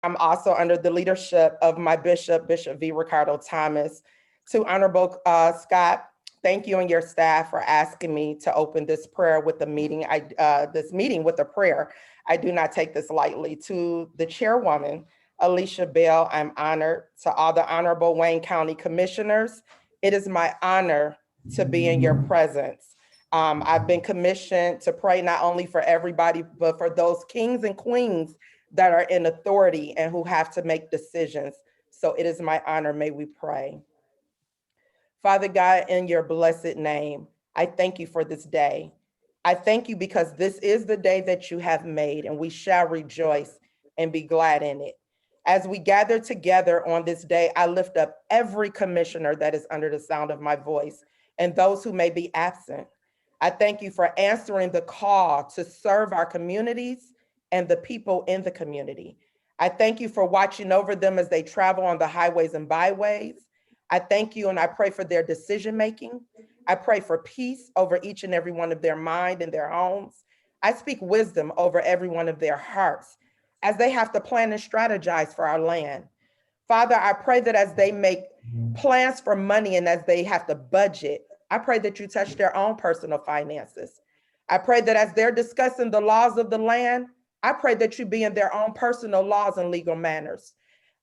I'm also under the leadership of my bishop, Bishop V. Ricardo Thomas. To Honorable Scott, thank you and your staff for asking me to open this prayer with the meeting. This meeting with a prayer. I do not take this lightly. To the chairwoman, Alicia Bell, I'm honored. To all the Honorable Wayne County Commissioners, it is my honor to be in your presence. I've been commissioned to pray not only for everybody, but for those kings and queens that are in authority and who have to make decisions. So it is my honor. May we pray. Father God, in your blessed name, I thank you for this day. I thank you because this is the day that you have made, and we shall rejoice and be glad in it. As we gather together on this day, I lift up every commissioner that is under the sound of my voice and those who may be absent. I thank you for answering the call to serve our communities and the people in the community. I thank you for watching over them as they travel on the highways and byways. I thank you and I pray for their decision-making. I pray for peace over each and every one of their mind and their homes. I speak wisdom over every one of their hearts as they have to plan and strategize for our land. Father, I pray that as they make plans for money and as they have to budget, I pray that you touch their own personal finances. I pray that as they're discussing the laws of the land, I pray that you be in their own personal laws and legal manners.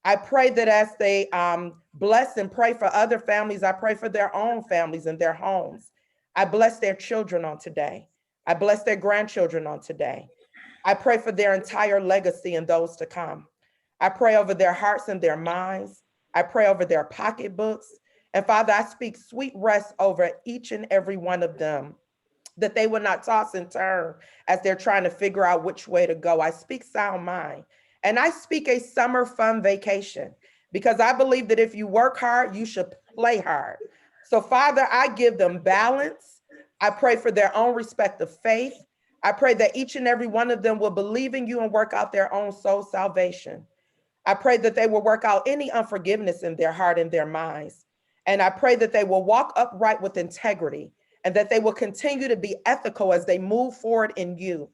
I pray that as they bless and pray for other families, I pray for their own families and their homes. I bless their children on today. I bless their grandchildren on today. I pray for their entire legacy and those to come. I pray over their hearts and their minds. I pray over their pocketbooks. And Father, I speak sweet rest over each and every one of them, that they will not toss and turn as they're trying to figure out which way to go. I speak sound mind. And I speak a summer fun vacation, because I believe that if you work hard, you should play hard. So Father, I give them balance. I pray for their own respective faith. I pray that each and every one of them will believe in you and work out their own soul salvation. I pray that they will work out any unforgiveness in their heart and their minds. And I pray that they will walk upright with integrity and that they will continue to be ethical as they move forward in you.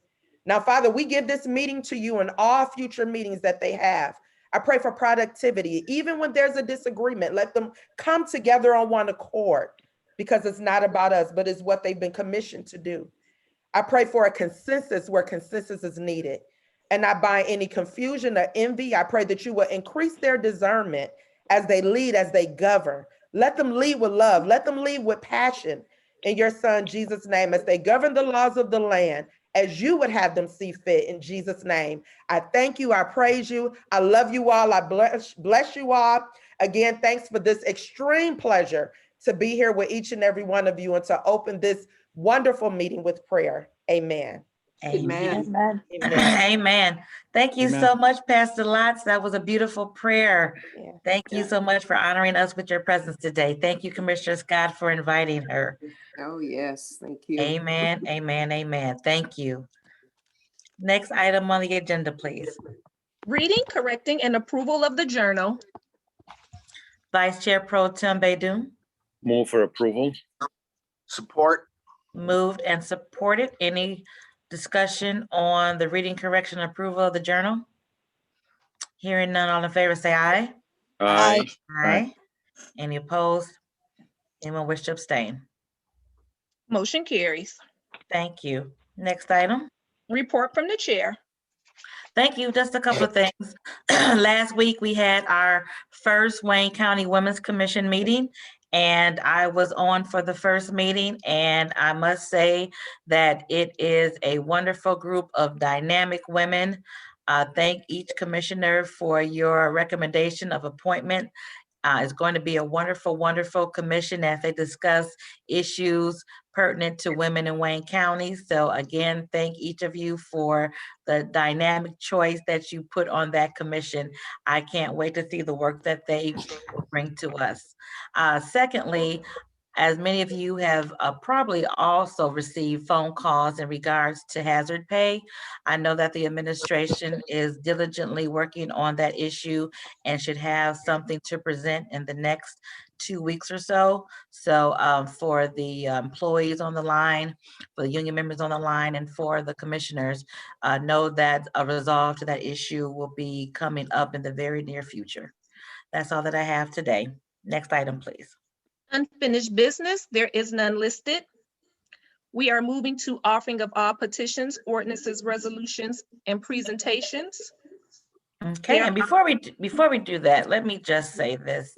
Now, Father, we give this meeting to you and all future meetings that they have. I pray for productivity. Even when there's a disagreement, let them come together on one accord, because it's not about us, but it's what they've been commissioned to do. I pray for a consensus where consensus is needed. And not by any confusion or envy. I pray that you will increase their discernment as they lead, as they govern. Let them lead with love. Let them lead with passion in your son, Jesus' name, as they govern the laws of the land, as you would have them see fit in Jesus' name. I thank you. I praise you. I love you all. I bless you all. Again, thanks for this extreme pleasure to be here with each and every one of you and to open this wonderful meeting with prayer. Amen. Amen. Amen. Amen. Amen. Thank you so much, Pastor Lotz. That was a beautiful prayer. Yeah. Thank you so much for honoring us with your presence today. Thank you, Commissioner Scott, for inviting her. Oh, yes. Thank you. Amen. Amen. Amen. Thank you. Next item on the agenda, please. Reading, correcting, and approval of the journal. Vice Chair Pro Tem Baydun. Move for approval. Support. Moved and supported. Any discussion on the reading, correction, and approval of the journal? Hearing none, all in favor say aye. Aye. Aye. Any opposed? Anyone wish to abstain? Motion carries. Thank you. Next item. Report from the chair. Thank you. Just a couple of things. Last week, we had our first Wayne County Women's Commission meeting, and I was on for the first meeting, and I must say that it is a wonderful group of dynamic women. Thank each commissioner for your recommendation of appointment. It's going to be a wonderful, wonderful commission as they discuss issues pertinent to women in Wayne County. So again, thank each of you for the dynamic choice that you put on that commission. I can't wait to see the work that they bring to us. Secondly, As many of you have probably also received phone calls in regards to hazard pay, I know that the administration is diligently working on that issue and should have something to present in the next 2 weeks or so. So for the employees on the line, for the union members on the line, and for the commissioners, know that a resolve to that issue will be coming up in the very near future. That's all that I have today. Next item, please. Unfinished business, there is none listed. We are moving to offering of all petitions, ordinances, resolutions, and presentations. Okay, and before we do that, let me just say this.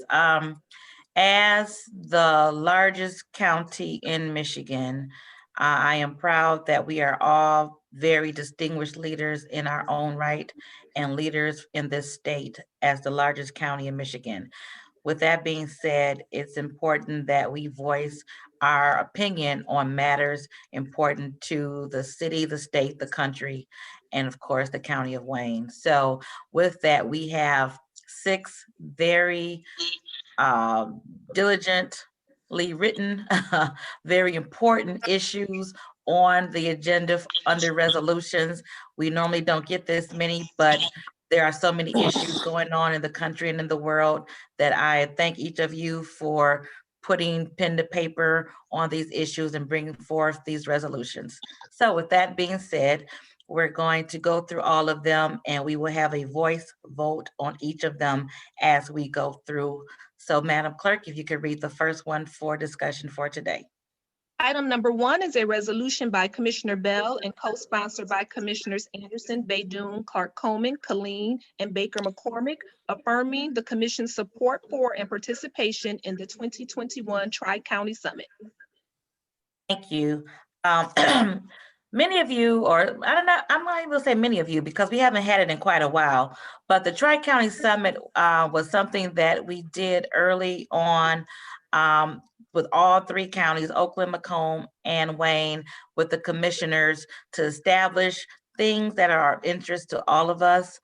As the largest county in Michigan, I am proud that we are all very distinguished leaders in our own right and leaders in this state as the largest county in Michigan. With that being said, it's important that we voice our opinion on matters important to the city, the state, the country, and of course, the county of Wayne. So with that, we have 6 very diligently written, very important issues on the agenda under resolutions. We normally don't get this many, but there are so many issues going on in the country and in the world that I thank each of you for putting pen to paper on these issues and bringing forth these resolutions. So with that being said, we're going to go through all of them and we will have a voice vote on each of them as we go through. So Madam Clerk, if you could read the first one for discussion for today. Item number 1 is a resolution by Commissioner Bell and co-sponsored by Commissioners Anderson, Baydoun, Clark Coleman, Colleen, and Baker McCormick, affirming the commission's support for and participation in the 2021 Tri-County Summit. Thank you. Many of you, or I don't know, I'm not even gonna say many of you because we haven't had it in quite a while, but the Tri-County Summit was something that we did early on with all 3 counties, Oakland, Macomb, and Wayne, with the commissioners to establish things that are of interest to all of us,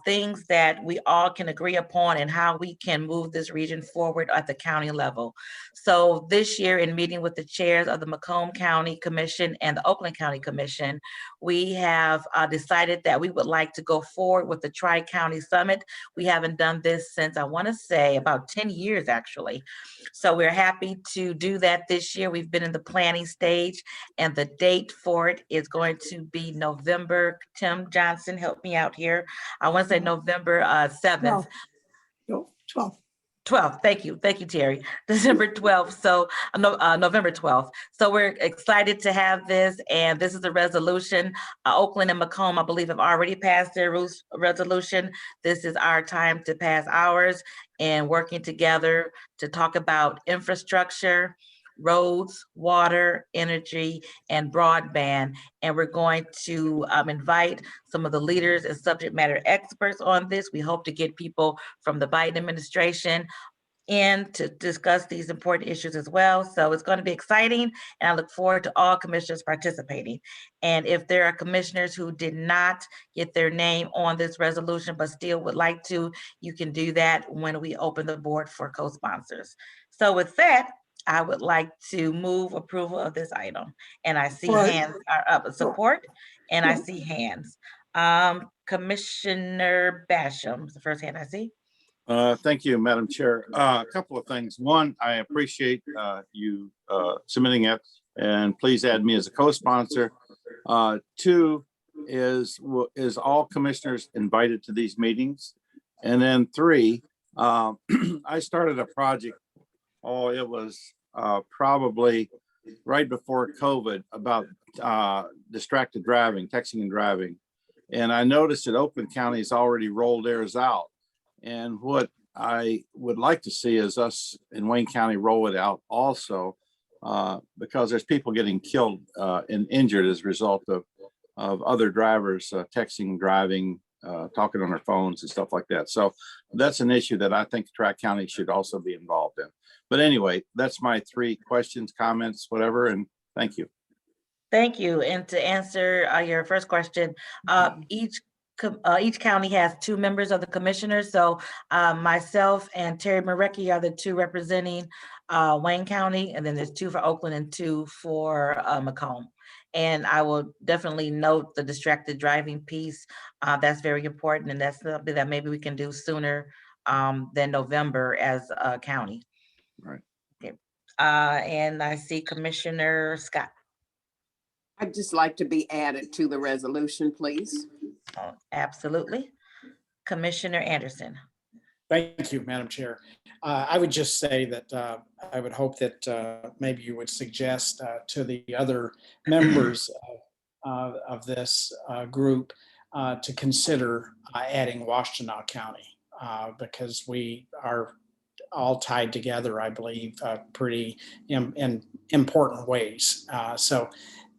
things that we all can agree upon and how we can move this region forward at the county level. So this year, in meeting with the chairs of the Macomb County Commission and the Oakland County Commission, we have decided that we would like to go forward with the Tri-County Summit. We haven't done this since, I want to say, about 10 years, actually. So we're happy to do that this year. We've been in the planning stage, and the date for it is going to be November. Tim Johnson, help me out here. I want to say November 7th. 12th. Thank you, Terry. December 12th. So November 12th. So we're excited to have this, and this is a resolution. Oakland and Macomb, I believe, have already passed their resolution. This is our time to pass ours, and working together to talk about infrastructure, roads, water, energy, and broadband. And we're going to invite some of the leaders and subject matter experts on this. We hope to get people from the Biden administration in to discuss these important issues as well. So it's going to be exciting, and I look forward to all commissioners participating. And if there are commissioners who did not get their name on this resolution but still would like to, you can do that when we open the board for co-sponsors. So with that, I would like to move approval of this item. And I see hands are up, support, and I see hands. Commissioner Basham is the first hand I see. Thank you, Madam Chair. A couple of things. One, I appreciate you submitting it, and please add me as a co-sponsor. 2 is all commissioners invited to these meetings? And then 3, I started a project, it was probably right before COVID, about distracted driving, texting and driving. And I noticed that Oakland County's already rolled theirs out. And what I would like to see is us in Wayne County roll it out also, because there's people getting killed and injured as a result of other drivers texting, driving, talking on their phones and stuff like that. So that's an issue that I think Tri-County should also be involved in. But anyway, that's my 3 questions, comments, whatever, and thank you. Thank you. And to answer your first question, each each county has 2 members of the commissioners. So myself and Terry Marecki are the 2 representing Wayne County, and then there's 2 for Oakland and 2 for Macomb. And I will definitely note the distracted driving piece. That's very important, and that's something that maybe we can do sooner than November as a county. Right. Okay. And I see Commissioner Scott. I'd just like to be added to the resolution, please. Oh, absolutely. Commissioner Anderson. Thank you, Madam Chair. I would just say that I would hope that maybe you would suggest to the other members of this group to consider adding Washtenaw County because we are all tied together, I believe, pretty in important ways. So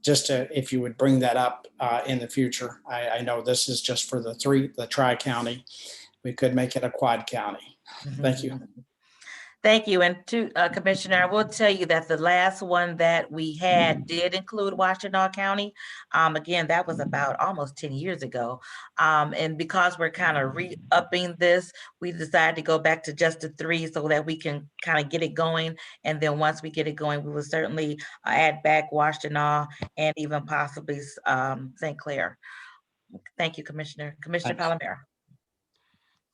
just if you would bring that up in the future, I know this is just for the tri-county. We could make it a quad county. Thank you. Thank you. And to Commissioner, I will tell you that the last one that we had did include Washtenaw County. Again, that was about almost 10 years ago. And because we're kind of re-upping this, we decided to go back to just the 3 so that we can kind of get it going. And then once we get it going, we will certainly add back Washtenaw and even possibly St. Clair. Thank you, Commissioner. Commissioner Palomero.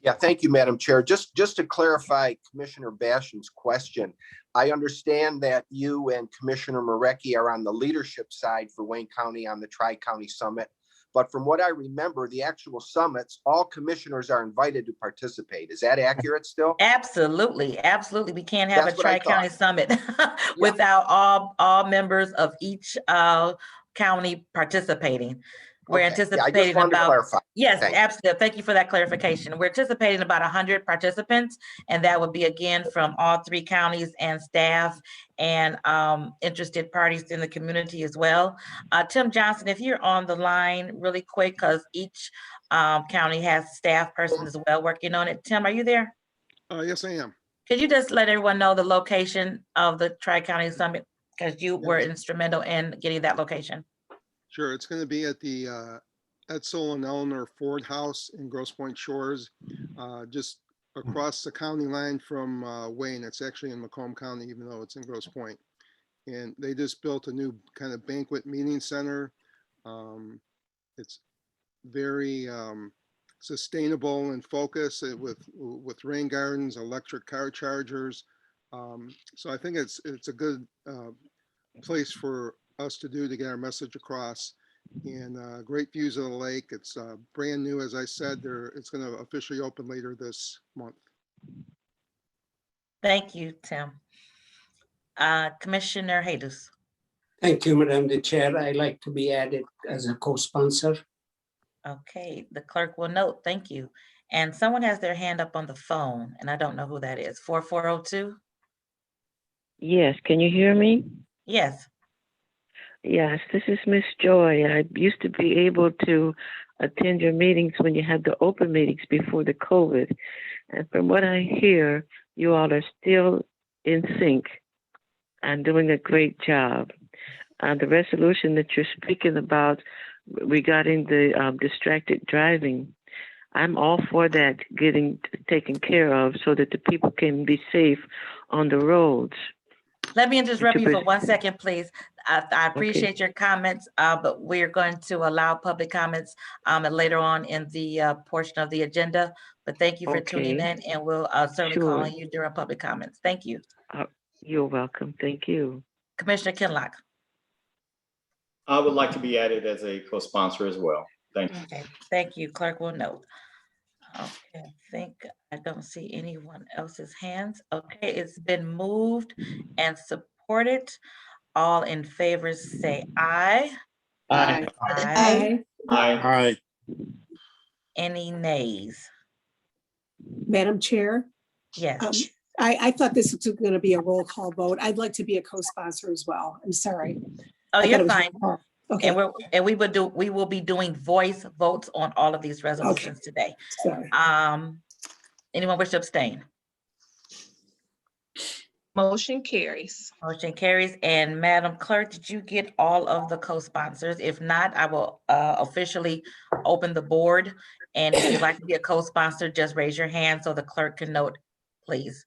Yeah, thank you, Madam Chair. Just to clarify Commissioner Basham's question, I understand that you and Commissioner Marecki are on the leadership side for Wayne County on the Tri-County Summit. But from what I remember, the actual summits, all commissioners are invited to participate. Is that accurate still? Absolutely, absolutely. We can't have That's a what I Tri-County thought. Summit without all members of each county participating. We're Okay. Yeah, I just anticipating wanted to about, clarify. yes, Thanks. absolutely. Thank you for that clarification. We're anticipating about 100 participants, and that would be again from all 3 counties and staff and interested parties in the community as well. Tim Johnson, if you're on the line really quick, because each county has staff person as well working on it. Tim, are you there? Yes, I am. Could you just let everyone know the location of the Tri-County Summit? Because you were instrumental in getting that location. Sure. It's going to be at the Edsel and Eleanor Ford House in Grosse Pointe Shores, just across the county line from Wayne. It's actually in Macomb County, even though it's in Grosse Pointe. And they just built a new kind of banquet meeting center. It's very sustainable and focused with rain gardens, electric car chargers. So I think it's a good place for us to get our message across, and great views of the lake. It's brand new, as I said. It's going to officially open later this month. Thank you, Tim. Commissioner Hadis. Thank you, Madam the Chair. I'd like to be added as a co-sponsor. Okay, the clerk will note. Thank you. And someone has their hand up on the phone, and I don't know who that is. 4402? Yes, can you hear me? Yes. Yes, this is Miss Joy. I used to be able to attend your meetings when you had the open meetings before the COVID. And from what I hear, you all are still in sync and doing a great job. The resolution that you're speaking about regarding the distracted driving, I'm all for that getting taken care of so that the people can be safe on the roads. Let me interrupt you for 1 second, please. I appreciate your comments, but we're going to allow public comments later on in the portion of the agenda. But thank you for tuning in, and we'll certainly call on you during public comments. Thank you. You're welcome. Thank you. Commissioner Kinlock. I would like to be added as a co-sponsor as well. Thank you. Okay, thank you. Clerk will note. Okay, I don't see anyone else's hands. Okay, it's been moved and supported. All in favor say aye. Aye. Aye. Aye. Any nays? Madam Chair? Yes. I thought this was going to be a roll call vote. I'd like to be a co-sponsor as well. I'm sorry. Oh, you're fine. Okay. And we will be doing voice votes on all of these resolutions today. Sorry. Anyone wish to abstain? Motion carries. Motion carries. And Madam Clerk, did you get all of the co-sponsors? If not, I will officially open the board. And if you'd like to be a co-sponsor, just raise your hand so the clerk can note, please.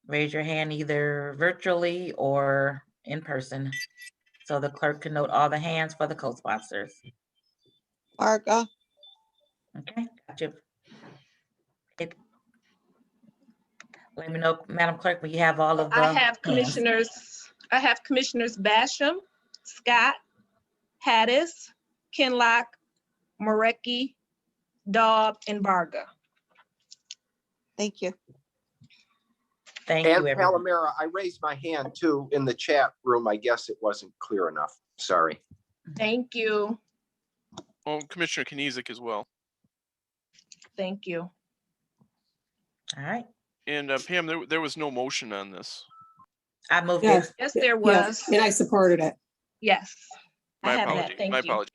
Raise your hand either virtually or in person, so the clerk can note all the hands for the co-sponsors. Varga, Okay, gotcha. Let me know, Madam Clerk, when you have all of the I have hands. Commissioners Basham, Scott, Hattis, Kinlock, Morecki, Daub, and Varga. thank you. Thank And you, everyone. Palomera, I raised my hand too in the chat room. I guess it wasn't clear enough. Sorry. Thank you. Oh, Commissioner Kinesic as well. Thank you. All right, And Pam, there was no motion on this. I moved Yes. it. Yes, there Yes, was. and I supported it. Yes. I My have that. apology. Thank My you. apology.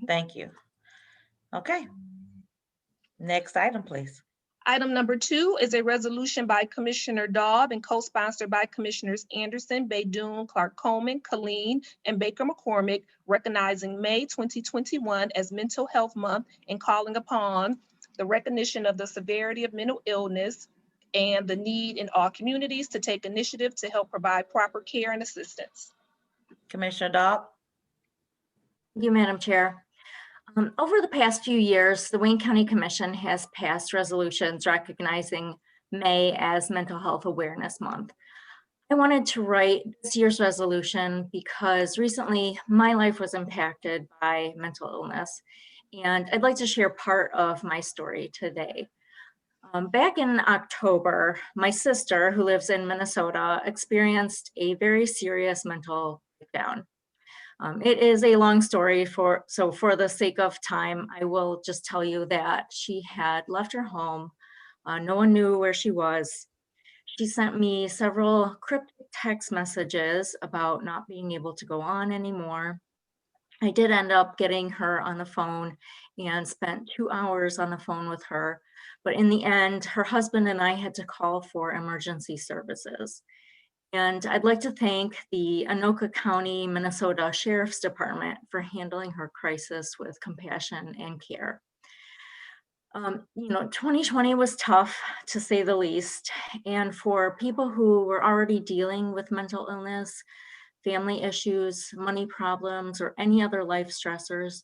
Thank you. Okay. Next item, please. Item number 2 is a resolution by Commissioner Daub and co-sponsored by Commissioners Anderson, Baydoun, Clark Coleman, Colleen, and Baker McCormick, recognizing May 2021 as Mental Health Month and calling upon the recognition of the severity of mental illness and the need in all communities to take initiative to help provide proper care and assistance. Commissioner Daub? Thank you, Madam Chair. Over the past few years, the Wayne County Commission has passed resolutions recognizing May as Mental Health Awareness Month. I wanted to write this year's resolution because recently my life was impacted by mental illness, and I'd like to share part of my story today. Back in October, my sister, who lives in Minnesota, experienced a very serious mental breakdown. It is a long story, so for the sake of time, I will just tell you that she had left her home. No one knew where she was. She sent me several cryptic text messages about not being able to go on anymore. I did end up getting her on the phone and spent 2 hours on the phone with her. But in the end, her husband and I had to call for emergency services. And I'd like to thank the Anoka County, Minnesota Sheriff's Department for handling her crisis with compassion and care. 2020 was tough, to say the least. And for people who were already dealing with mental illness, family issues, money problems, or any other life stressors,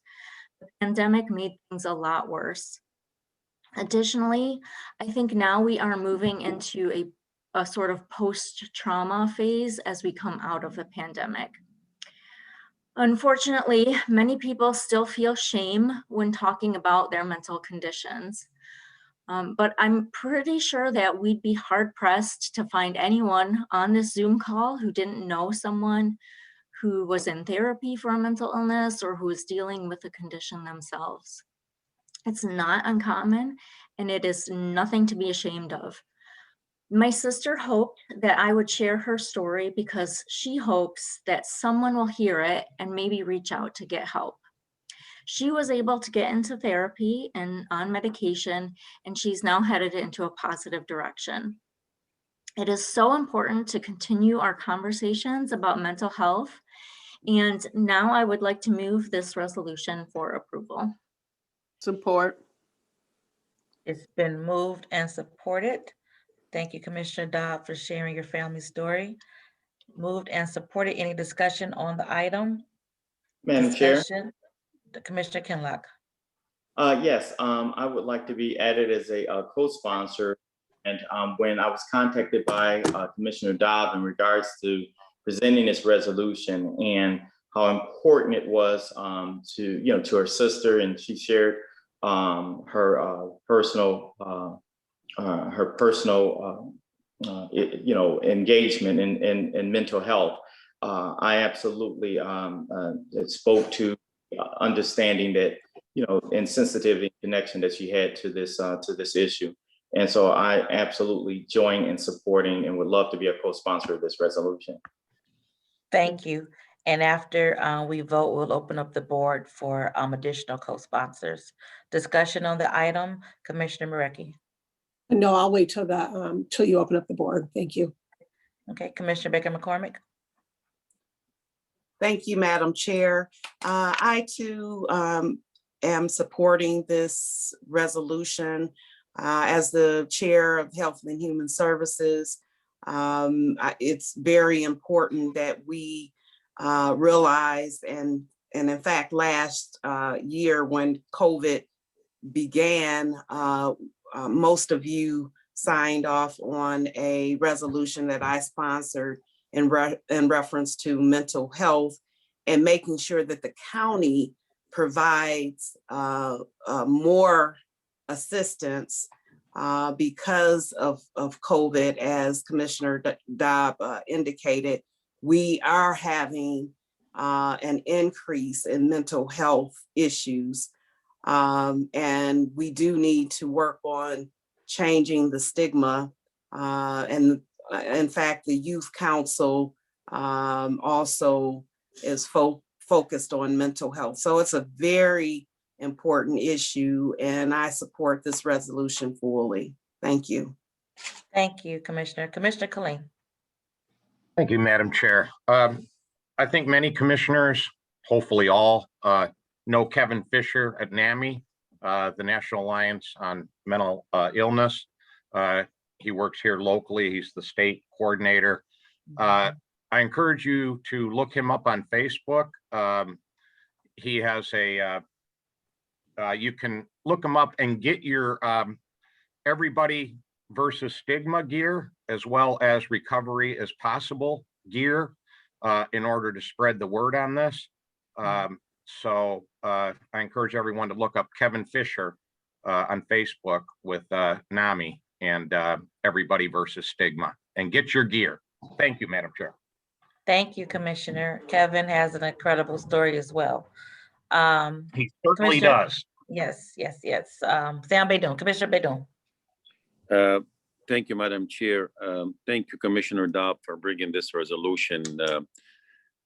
the pandemic made things a lot worse. Additionally, I think now we are moving into a sort of post-trauma phase as we come out of the pandemic. Unfortunately, many people still feel shame when talking about their mental conditions. But I'm pretty sure that we'd be hard-pressed to find anyone on this Zoom call who didn't know someone who was in therapy for a mental illness or who is dealing with a condition themselves. It's not uncommon, and it is nothing to be ashamed of. My sister hoped that I would share her story because she hopes that someone will hear it and maybe reach out to get help. She was able to get into therapy and on medication, and she's now headed into a positive direction. It is so important to continue our conversations about mental health, and now I would like to move this resolution for approval. Support. It's been moved and supported. Thank you, Commissioner Dodd, for sharing your family story. Moved and supported. Any discussion on the item? Madam Chair? Commissioner Kinlock. Yes, I would like to be added as a co-sponsor. And when I was contacted by Commissioner Dodd in regards to presenting this resolution and how important it was to her sister, and she shared her personal engagement in mental health. I absolutely spoke to understanding that, and sensitivity and connection that she had to this issue. And so I absolutely join in supporting and would love to be a co-sponsor of this resolution. Thank you. And after we vote, we'll open up the board for additional co-sponsors. Discussion on the item, Commissioner Morecki. No, I'll wait till you open up the board. Thank you. Okay, Commissioner Baker McCormick. Thank you, Madam Chair. I too am supporting this resolution. As the Chair of Health and Human Services, it's very important that we realize, and in fact, last year when COVID began, most of you signed off on a resolution that I sponsored in reference to mental health and making sure that the county provides more assistance because of COVID. As Commissioner Dobb indicated, we are having an increase in mental health issues. And we do need to work on changing the stigma. And in fact, the Youth Council also is focused on mental health. So it's a very important issue, and I support this resolution fully. Thank you. Thank you, Commissioner. Commissioner Killeen. Thank you, Madam Chair. I think many commissioners, hopefully all, know Kevin Fisher at NAMI, the National Alliance on Mental Illness. He works here locally. He's the state coordinator. I encourage you to look him up on Facebook. He has you can look him up and get your Everybody versus Stigma gear, as well as Recovery is Possible gear, in order to spread the word on this. So I encourage everyone to look up Kevin Fisher on Facebook with NAMI and Everybody versus Stigma, and get your gear. Thank you, Madam Chair. Thank you, Commissioner. Kevin has an incredible story as well. He certainly does. Yes, yes, yes. Sam Baydun, Commissioner Baydun. Thank you, Madam Chair. Thank you, Commissioner Dobb, for bringing this resolution to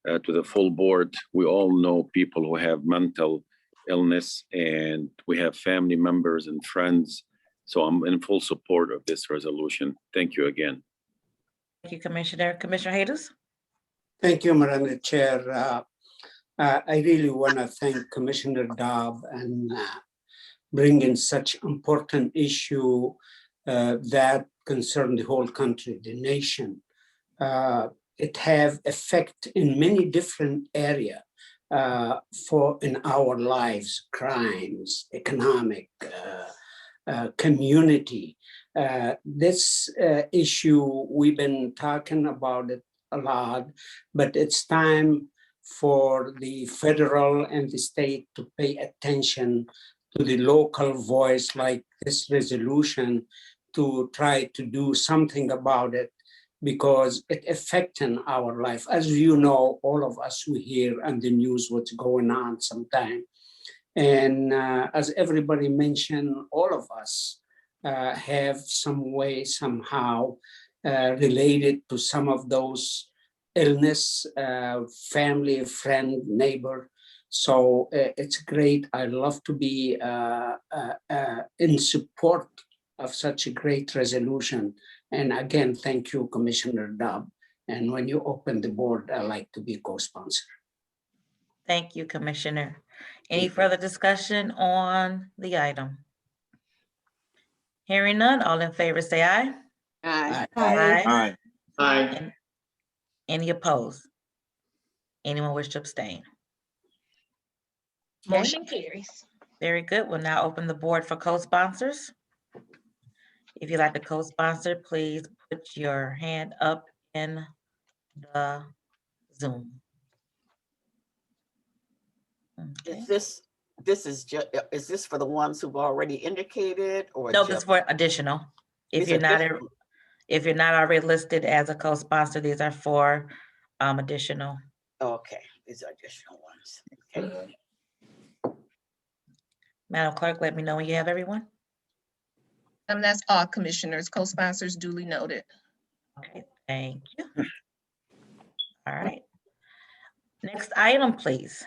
the full board. We all know people who have mental illness, and we have family members and friends. So I'm in full support of this resolution. Thank you again. Thank you, Commissioner. Commissioner Hayes. Thank you, Madam Chair. I really want to thank Commissioner Dobb and bringing such important issue that concern the whole country, the nation. It have effect in many different areas in our lives: crimes, economic, community. This issue, we've been talking about it a lot, but it's time for the federal and the state to pay attention to the local voice like this resolution, to try to do something about it, because it affecting our life. As you know, all of us, we hear on the news what's going on sometimes. And as everybody mentioned, all of us have some way, somehow related to some of those illness, family, friend, neighbor. So it's great. I love to be in support of such a great resolution. And again, thank you, Commissioner Dobb. And when you open the board, I like to be co-sponsor. Thank you, Commissioner. Any further discussion on the item? Hearing none, all in favor say aye. Aye. Aye. Aye. Any opposed? Anyone wish to abstain? Okay. Motion carries. Very good. We'll now open the board for co-sponsors. If you'd like to co-sponsor, please put your hand up in the Zoom. Okay. Is this for the ones who've already indicated, or No, this is for additional. If you're not already listed as a co-sponsor, these are for additional. Okay, these are additional ones. Okay. Madam Clerk, let me know when you have everyone. That's all commissioners, co-sponsors duly noted. Okay, thank you. All right. Next item, please.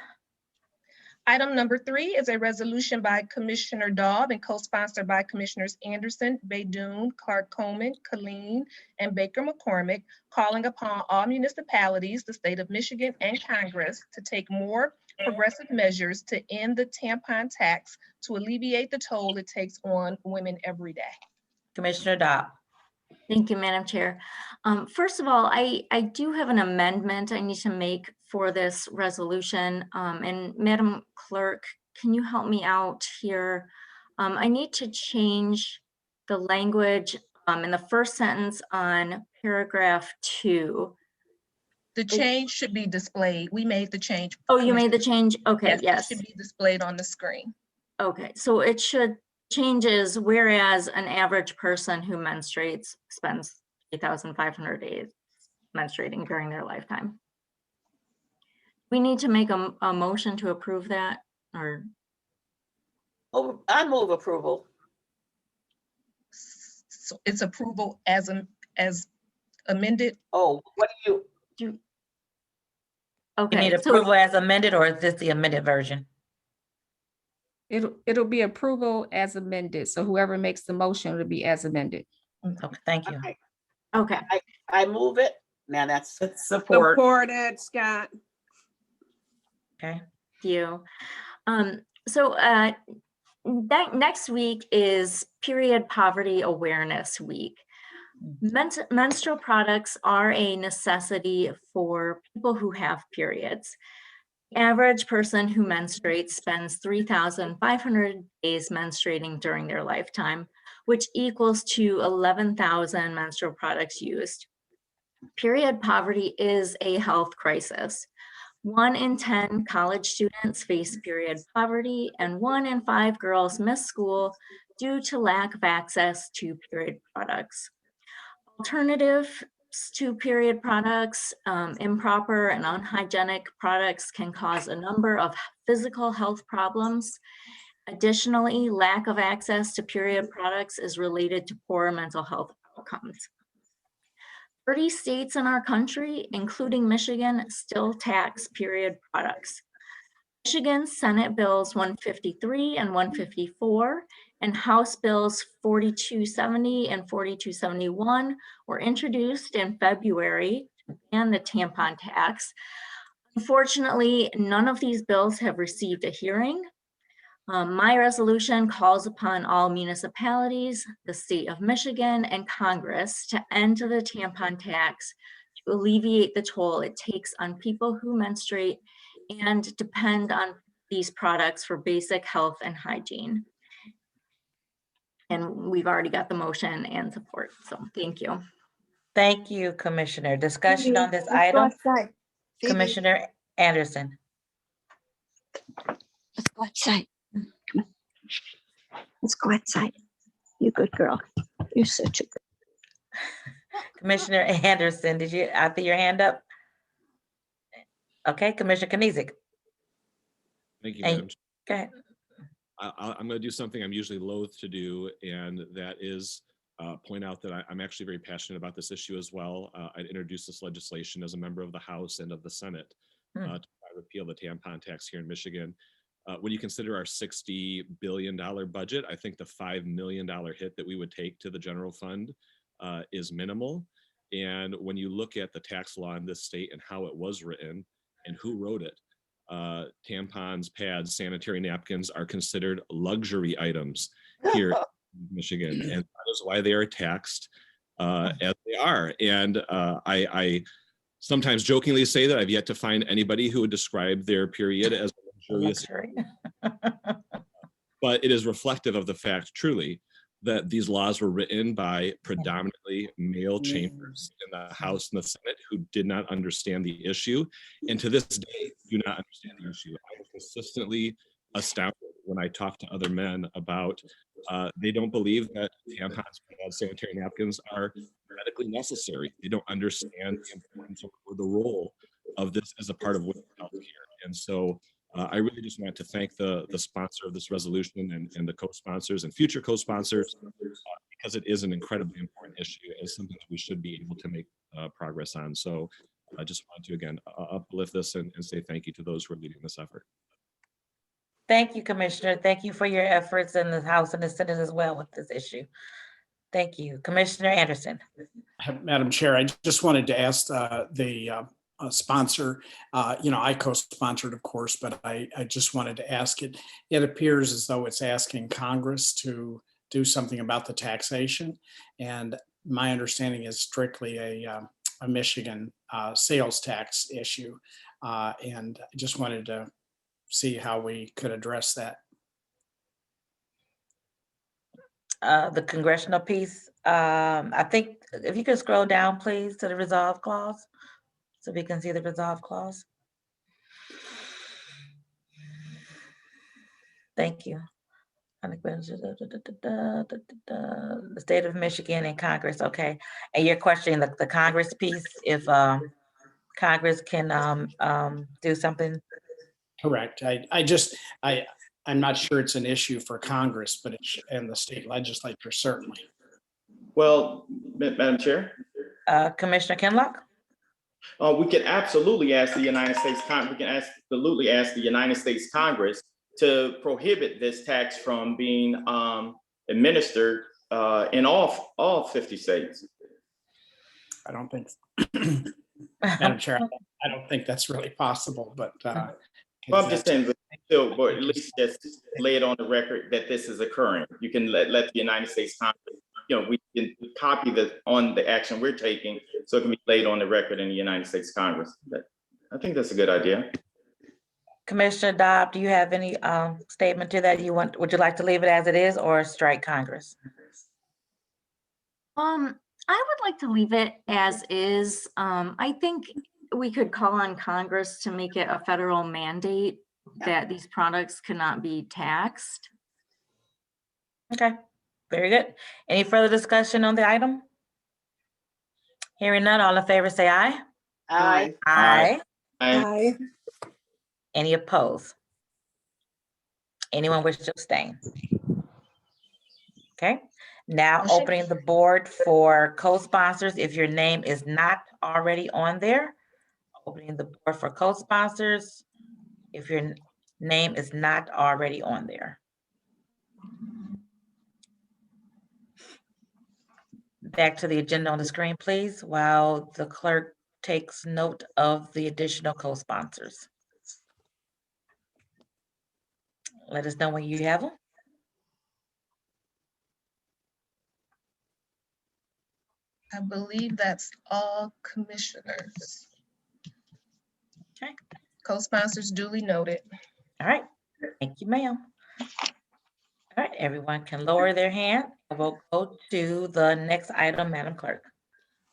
Item number 3 is a resolution by Commissioner Daub and co-sponsored by Commissioners Anderson, Baydoun, Clark Coleman, Colleen, and Baker McCormick, calling upon all municipalities, the state of Michigan, and Congress to take more progressive measures to end the tampon tax to alleviate the toll it takes on women every day. Commissioner Dodd. Thank you, Madam Chair. First of all, I do have an amendment I need to make for this resolution. And Madam Clerk, can you help me out here? I need to change the language in the first sentence on paragraph 2. The change should be displayed. We made the change. Oh, you made the change? Okay, Yes. It should be displayed on the screen. Okay, so it should changes, whereas an average person who menstruates spends 3,500 days menstruating during their lifetime. We need to make a motion to approve that, or? Oh, I move approval. So it's approval as amended. Oh, what do you? Okay. You need approval as amended, or is this the amended version? It'll be approval as amended. So whoever makes the motion, it'll be as amended. Okay, thank you. Okay. I move it. Now that's support. Supported, Scott. Okay. Thank you. So next week is Period Poverty Awareness Week. Menstrual products are a necessity for people who have periods. Average person who menstruates spends 3,500 days menstruating during their lifetime, which equals to 11,000 menstrual products used. Period poverty is a health crisis. 1 in 10 college students face period poverty, and 1 in 5 girls miss school due to lack of access to period products. Alternatives to period products, improper and unhygienic products can cause a number of physical health problems. Additionally, lack of access to period products is related to poor mental health outcomes. 30 states in our country, including Michigan, still tax period products. Michigan's Senate Bills 153 and 154 and House Bills 4270 and 4271 were introduced in February to ban the tampon tax. Unfortunately, none of these bills have received a hearing. My resolution calls upon all municipalities, the state of Michigan, and Congress to end the tampon tax to alleviate the toll it takes on people who menstruate and depend on these products for basic health and hygiene. And we've already got the motion and support, so thank you. Thank you, Commissioner. Discussion on this item? Commissioner Anderson. Let's go outside. Come on. Let's go outside. You good girl. You're such a good. Commissioner Anderson, I see your hand up? Okay, Commissioner Knizek. Thank you, Madam Chair. Go ahead. I'm going to do something I'm usually loath to do, and that is point out that I'm actually very passionate about this issue as well. I'd introduced this legislation as a member of the House and of the Senate to repeal the tampon tax here in Michigan. When you consider our $60 billion budget, I think the $5 million hit that we would take to the general fund is minimal. And when you look at the tax law in this state and how it was written and who wrote it, tampons, pads, sanitary napkins are considered luxury items here in Michigan, and that is why they are taxed as they are. And I sometimes jokingly say that I've yet to find anybody who would describe their period as a luxurious, but it is reflective of the fact, truly, that these laws were written by predominantly male chambers in the House and the Senate who did not understand the issue, and to this day do not understand the issue. I am consistently astounded when I talk to other men about they don't believe that tampons and sanitary napkins are medically necessary. They don't understand the importance or the role of this as a part of women's health care. And so I really just want to thank the sponsor of this resolution and the co-sponsors and future co-sponsors because it is an incredibly important issue and something that we should be able to make progress on. So I just want to, again, uplift this and say thank you to those who are leading this effort. Thank you, Commissioner. Thank you for your efforts in the House and the Senate as well with this issue. Thank you. Commissioner Anderson. Madam Chair, I just wanted to ask the sponsor, I co-sponsored, of course, but I just wanted to ask it. It appears as though it's asking Congress to do something about the taxation. And my understanding is strictly a Michigan sales tax issue. And I just wanted to see how we could address that. The congressional piece, I think if you could scroll down, please, to the resolve clause, so we can see the resolve clause. Thank you. The state of Michigan and Congress, okay. And you're questioning the Congress piece, if Congress can do something? Correct. I'm not sure it's an issue for Congress, but it's and the state legislature certainly. Well, Madam Chair, Commissioner Kinlock? we can absolutely ask the United States Congress to prohibit this tax from being administered in all 50 states. I don't think, Madam Chair, I don't think that's really possible, but. Well, I'm just saying, but at least just lay it on the record that this is occurring. You can let the United States Congress, we can copy on the action we're taking, so it can be laid on the record in the United States Congress. I think that's a good idea. Commissioner Dobb, do you have any statement to that? Would you like to leave it as it is or strike Congress? I would like to leave it as is. I think we could call on Congress to make it a federal mandate that these products cannot be taxed. Okay, very good. Any further discussion on the item? Hearing none, all in favor say aye. Aye. Aye. Aye. Any opposed? Anyone wish to abstain? Okay, now opening the board for co-sponsors. If your name is not already on there, opening the board for co-sponsors. If your name is not already on there. Back to the agenda on the screen, please, while the clerk takes note of the additional co-sponsors. Let us know when you have them. I believe that's all commissioners. Okay. Co-sponsors duly noted. All right, thank you, ma'am. All right, everyone can lower their hand. We'll go to the next item, Madam Clerk.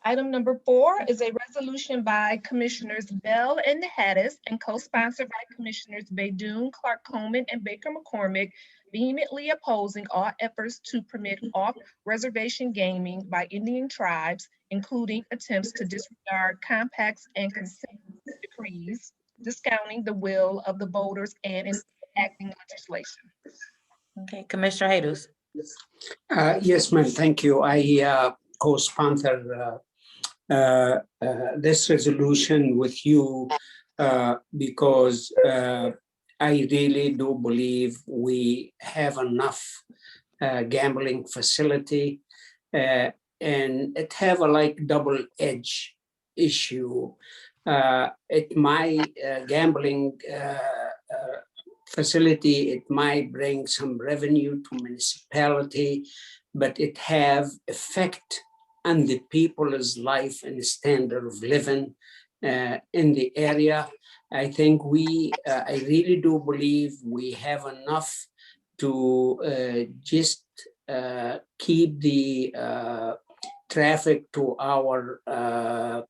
Item number 4 is a resolution by Commissioners Bell and Hadis and co-sponsored by Commissioners Baydoun, Clark Coleman, and Baker McCormick, vehemently opposing all efforts to permit off-reservation gaming by Indian tribes, including attempts to disregard compacts and consent decrees, discounting the will of the voters and enacting legislation. Okay, Commissioner Hadus. Yes, ma'am, thank you. I co-sponsored this resolution with you because I really do believe we have enough gambling facility and it have a like double edge issue. At my gambling facility, it might bring some revenue to municipality, but it have effect on the people's life and standard of living in the area. I think I really do believe we have enough to just keep the traffic to our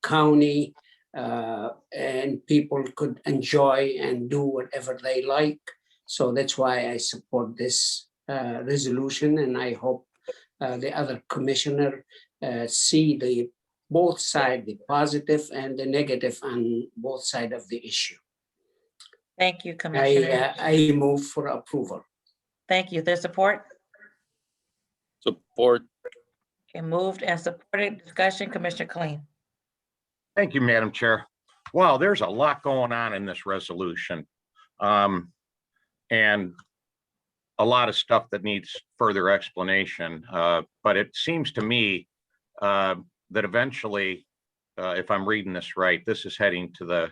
county and people could enjoy and do whatever they like. So that's why I support this resolution, and I hope the other commissioner see the both sides, the positive and the negative on both sides of the issue. Thank you, Commissioner. I move for approval. Thank you. There's support? Support. Okay, moved and supported. Discussion, Commissioner Kleen. Thank you, Madam Chair. Wow, there's a lot going on in this resolution. and a lot of stuff that needs further explanation. But it seems to me that eventually, if I'm reading this right, this is heading to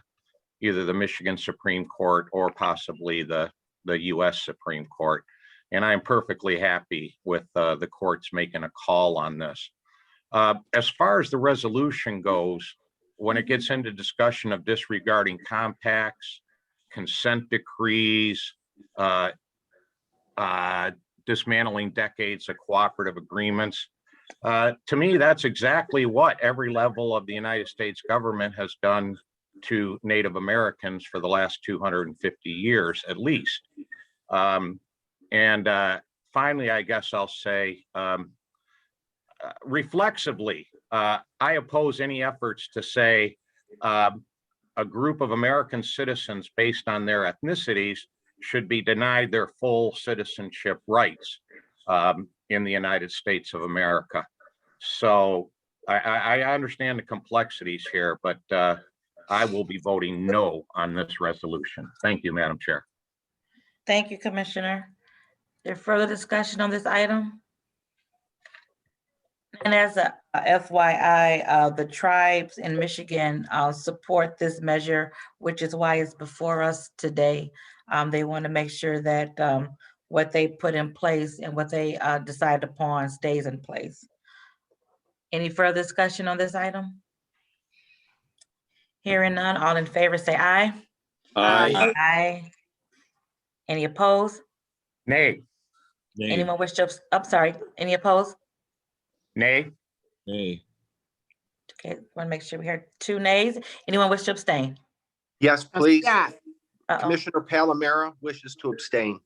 either the Michigan Supreme Court or possibly the US Supreme Court. And I'm perfectly happy with the courts making a call on this. As far as the resolution goes, when it gets into discussion of disregarding compacts, consent decrees, dismantling decades of cooperative agreements, to me, that's exactly what every level of the United States government has done to Native Americans for the last 250 years, at least. Finally, I guess I'll say, reflexively, I oppose any efforts to say a group of American citizens based on their ethnicities should be denied their full citizenship rights in the United States of America. So I understand the complexities here, but I will be voting no on this resolution. Thank you, Madam Chair. Thank you, Commissioner. Is there further discussion on this item? And as a FYI, the tribes in Michigan support this measure, which is why it's before us today. They want to make sure that what they put in place and what they decide upon stays in place. Any further discussion on this item? Hearing none, all in favor say aye. Aye. Aye. Any opposed? Nay. Nay. Anyone wish to, I'm sorry, any opposed? Nay. Nay. Okay, want to make sure we hear 2 nays. Anyone wish to abstain? Yes, please. Scott, Commissioner Palomera wishes to abstain.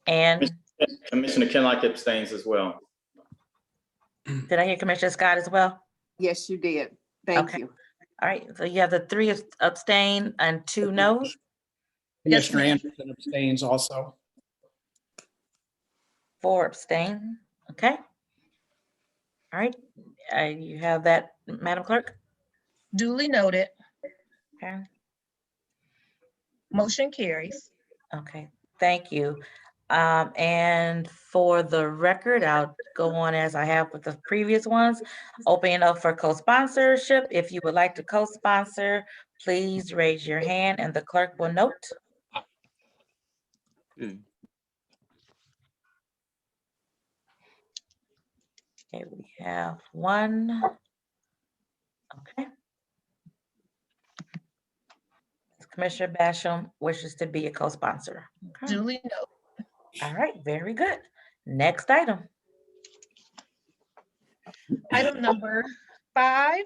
And Commissioner Kinlock abstains as well. did I hear Commissioner Scott as well? yes, you did. Thank Okay. you. All right, so you have the 3 abstain and 2 noes. Yes, Commissioner ma'am. Anderson abstains also. 4 abstain. Okay. All right, you have that, Madam Clerk? Duly noted. Okay. Motion carries. Okay, thank you. And for the record, I'll go on as I have with the previous ones. Opening up for co-sponsorship. If you would like to co-sponsor, please raise your hand and the clerk will note. Okay, we have 1. Okay. Commissioner Basham wishes to be a co-sponsor. Okay. Duly noted. All right, very good. Next item. Item number 5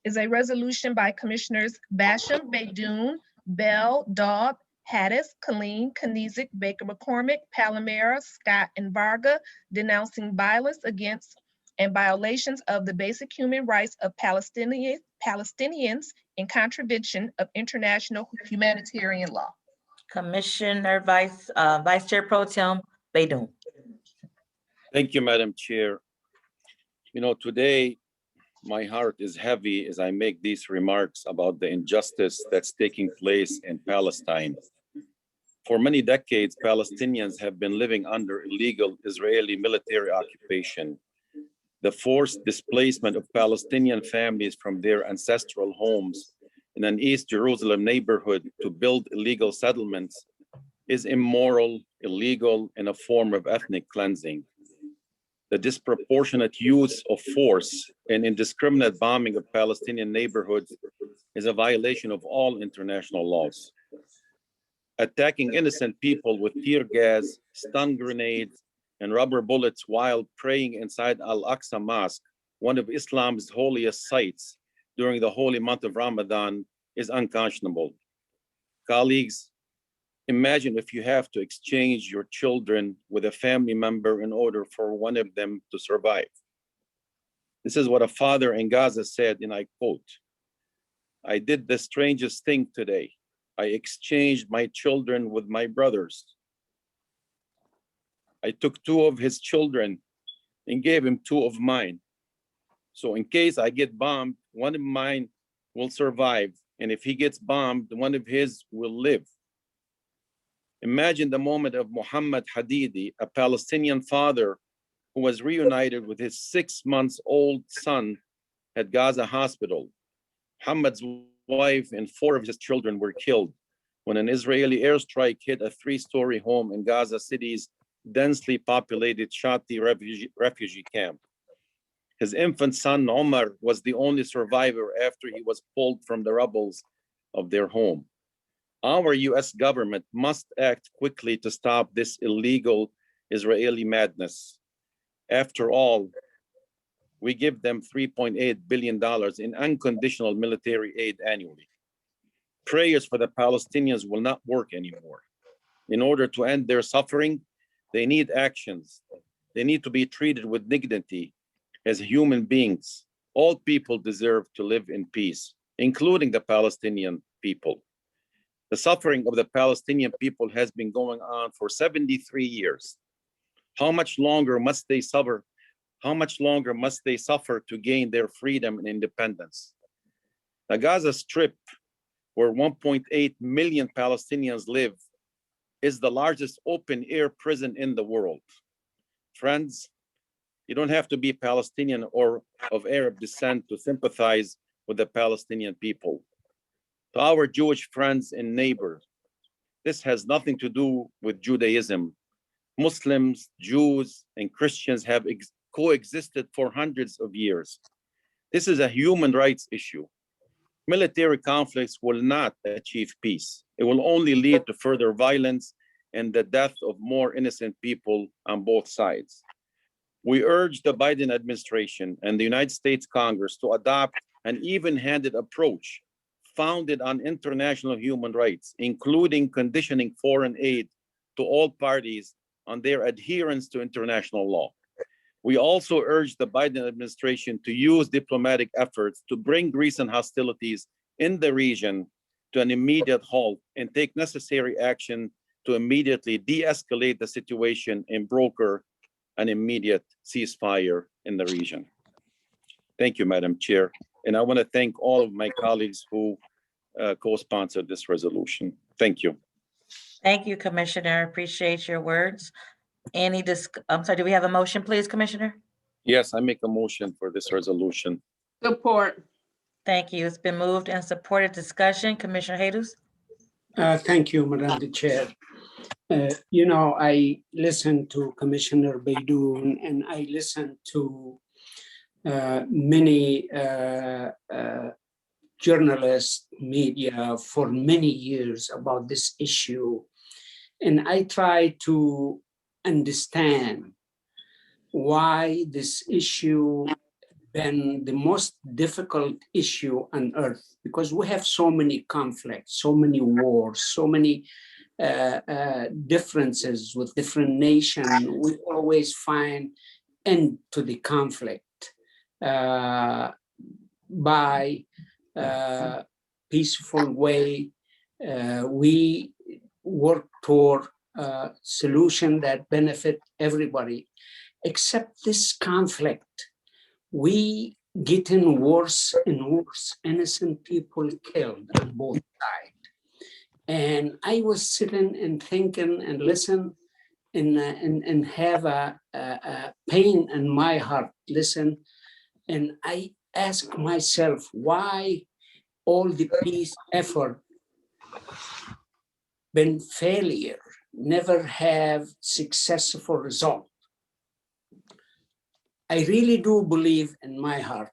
is a resolution by Commissioners Basham, Baydoun, Bell, Daub, Haddis, Colleen, Knizik, Baker McCormick, Palomera, Scott, and Varga denouncing violence against and violations of the basic human rights of Palestinians in contravention of international humanitarian law. Commissioner Vice Chair Pro Tem Baydoun. Thank you, Madam Chair. You know, today my heart is heavy as I make these remarks about the injustice that's taking place in Palestine. For many decades, Palestinians have been living under illegal Israeli military occupation. The forced displacement of Palestinian families from their ancestral homes in an East Jerusalem neighborhood to build illegal settlements is immoral, illegal, and a form of ethnic cleansing. The disproportionate use of force and indiscriminate bombing of Palestinian neighborhoods is a violation of all international laws. Attacking innocent people with tear gas, stun grenades, and rubber bullets while praying inside Al-Aqsa Mosque, one of Islam's holiest sites during the holy month of Ramadan, is unconscionable. Colleagues, imagine if you have to exchange your children with a family member in order for one of them to survive. This is what a father in Gaza said, and I quote, "I did the strangest thing today. I exchanged my children with my brothers. I took 2 of his children and gave him 2 of mine. So in case I get bombed, one of mine will survive. And if he gets bombed, one of his will live." Imagine the moment of Muhammad Hadidi, a Palestinian father who was reunited with his 6-month-old son at Gaza hospital. Muhammad's wife and 4 of his children were killed when an Israeli airstrike hit a 3-story home in Gaza City's densely populated Shati refugee camp. His infant son, Omar, was the only survivor after he was pulled from the rubbles of their home. Our US government must act quickly to stop this illegal Israeli madness. After all, we give them $3.8 billion in unconditional military aid annually. Prayers for the Palestinians will not work anymore. In order to end their suffering, they need actions. They need to be treated with dignity as human beings. All people deserve to live in peace, including the Palestinian people. The suffering of the Palestinian people has been going on for 73 years. How much longer must they suffer? How much longer must they suffer to gain their freedom and independence? The Gaza Strip, where 1.8 million Palestinians live, is the largest open-air prison in the world. Friends, you don't have to be Palestinian or of Arab descent to sympathize with the Palestinian people. To our Jewish friends and neighbors, this has nothing to do with Judaism. Muslims, Jews, and Christians have coexisted for hundreds of years. This is a human rights issue. Military conflicts will not achieve peace. It will only lead to further violence and the death of more innocent people on both sides. We urge the Biden administration and the United States Congress to adopt an even-handed approach founded on international human rights, including conditioning foreign aid to all parties on their adherence to international law. We also urge the Biden administration to use diplomatic efforts to bring recent hostilities in the region to an immediate halt and take necessary action to immediately de-escalate the situation and broker an immediate ceasefire in the region. Thank you, Madam Chair. And I want to thank all of my colleagues who co-sponsored this resolution. Thank you. Thank you, Commissioner. Appreciate your words. I'm sorry, do we have a motion, please, Commissioner? Yes, I make a motion for this resolution. Support. Thank you. It's been moved and supported. Discussion, Commissioner Jesus. Thank you, Madam the Chair. I listened to Commissioner Baidoun and I listened to many journalists, media for many years about this issue. And I try to understand why this issue been the most difficult issue on earth, because we have so many conflicts, so many wars, so many differences with different nations. We always find end to the conflict by peaceful way. We work toward a solution that benefit everybody, except this conflict. We getting worse and worse, innocent people killed on both sides. And I was sitting and thinking and listen and have a pain in my heart, listen. And I ask myself, why all the peace effort been failure, never have successful result? I really do believe in my heart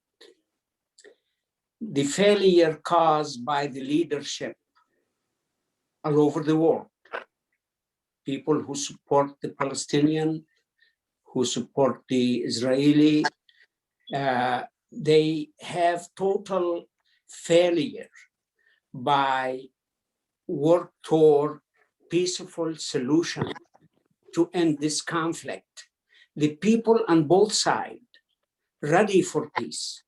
the failure caused by the leadership all over the world. People who support the Palestinian, who support the Israeli, they have total failure by work toward peaceful solution to end this conflict. The people on both sides ready for peace.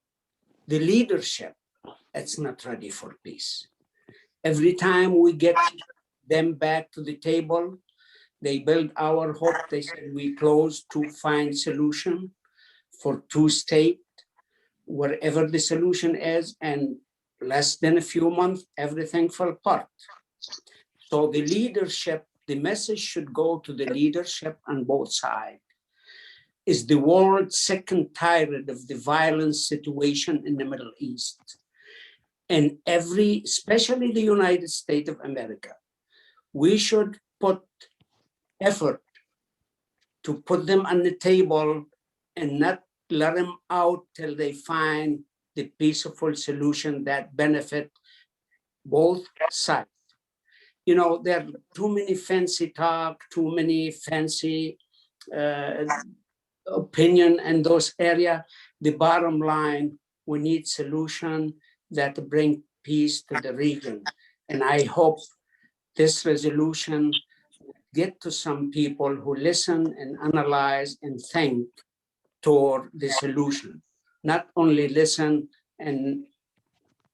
The leadership, it's not ready for peace. Every time we get them back to the table, they build our hope. They said we close to find solution for 2 states, wherever the solution is, and less than a few months, everything fell apart. So the leadership the message should go to the leadership on both sides. Is the world sick and tired of the violent situation in the Middle East? And especially the United States of America, we should put effort to put them on the table and not let them out till they find the peaceful solution that benefit both sides. You know, there are too many fancy talk, too many fancy opinion in those areas. The bottom line, we need solution that bring peace to the region. And I hope this resolution get to some people who listen and analyze and think toward the solution, not only listen and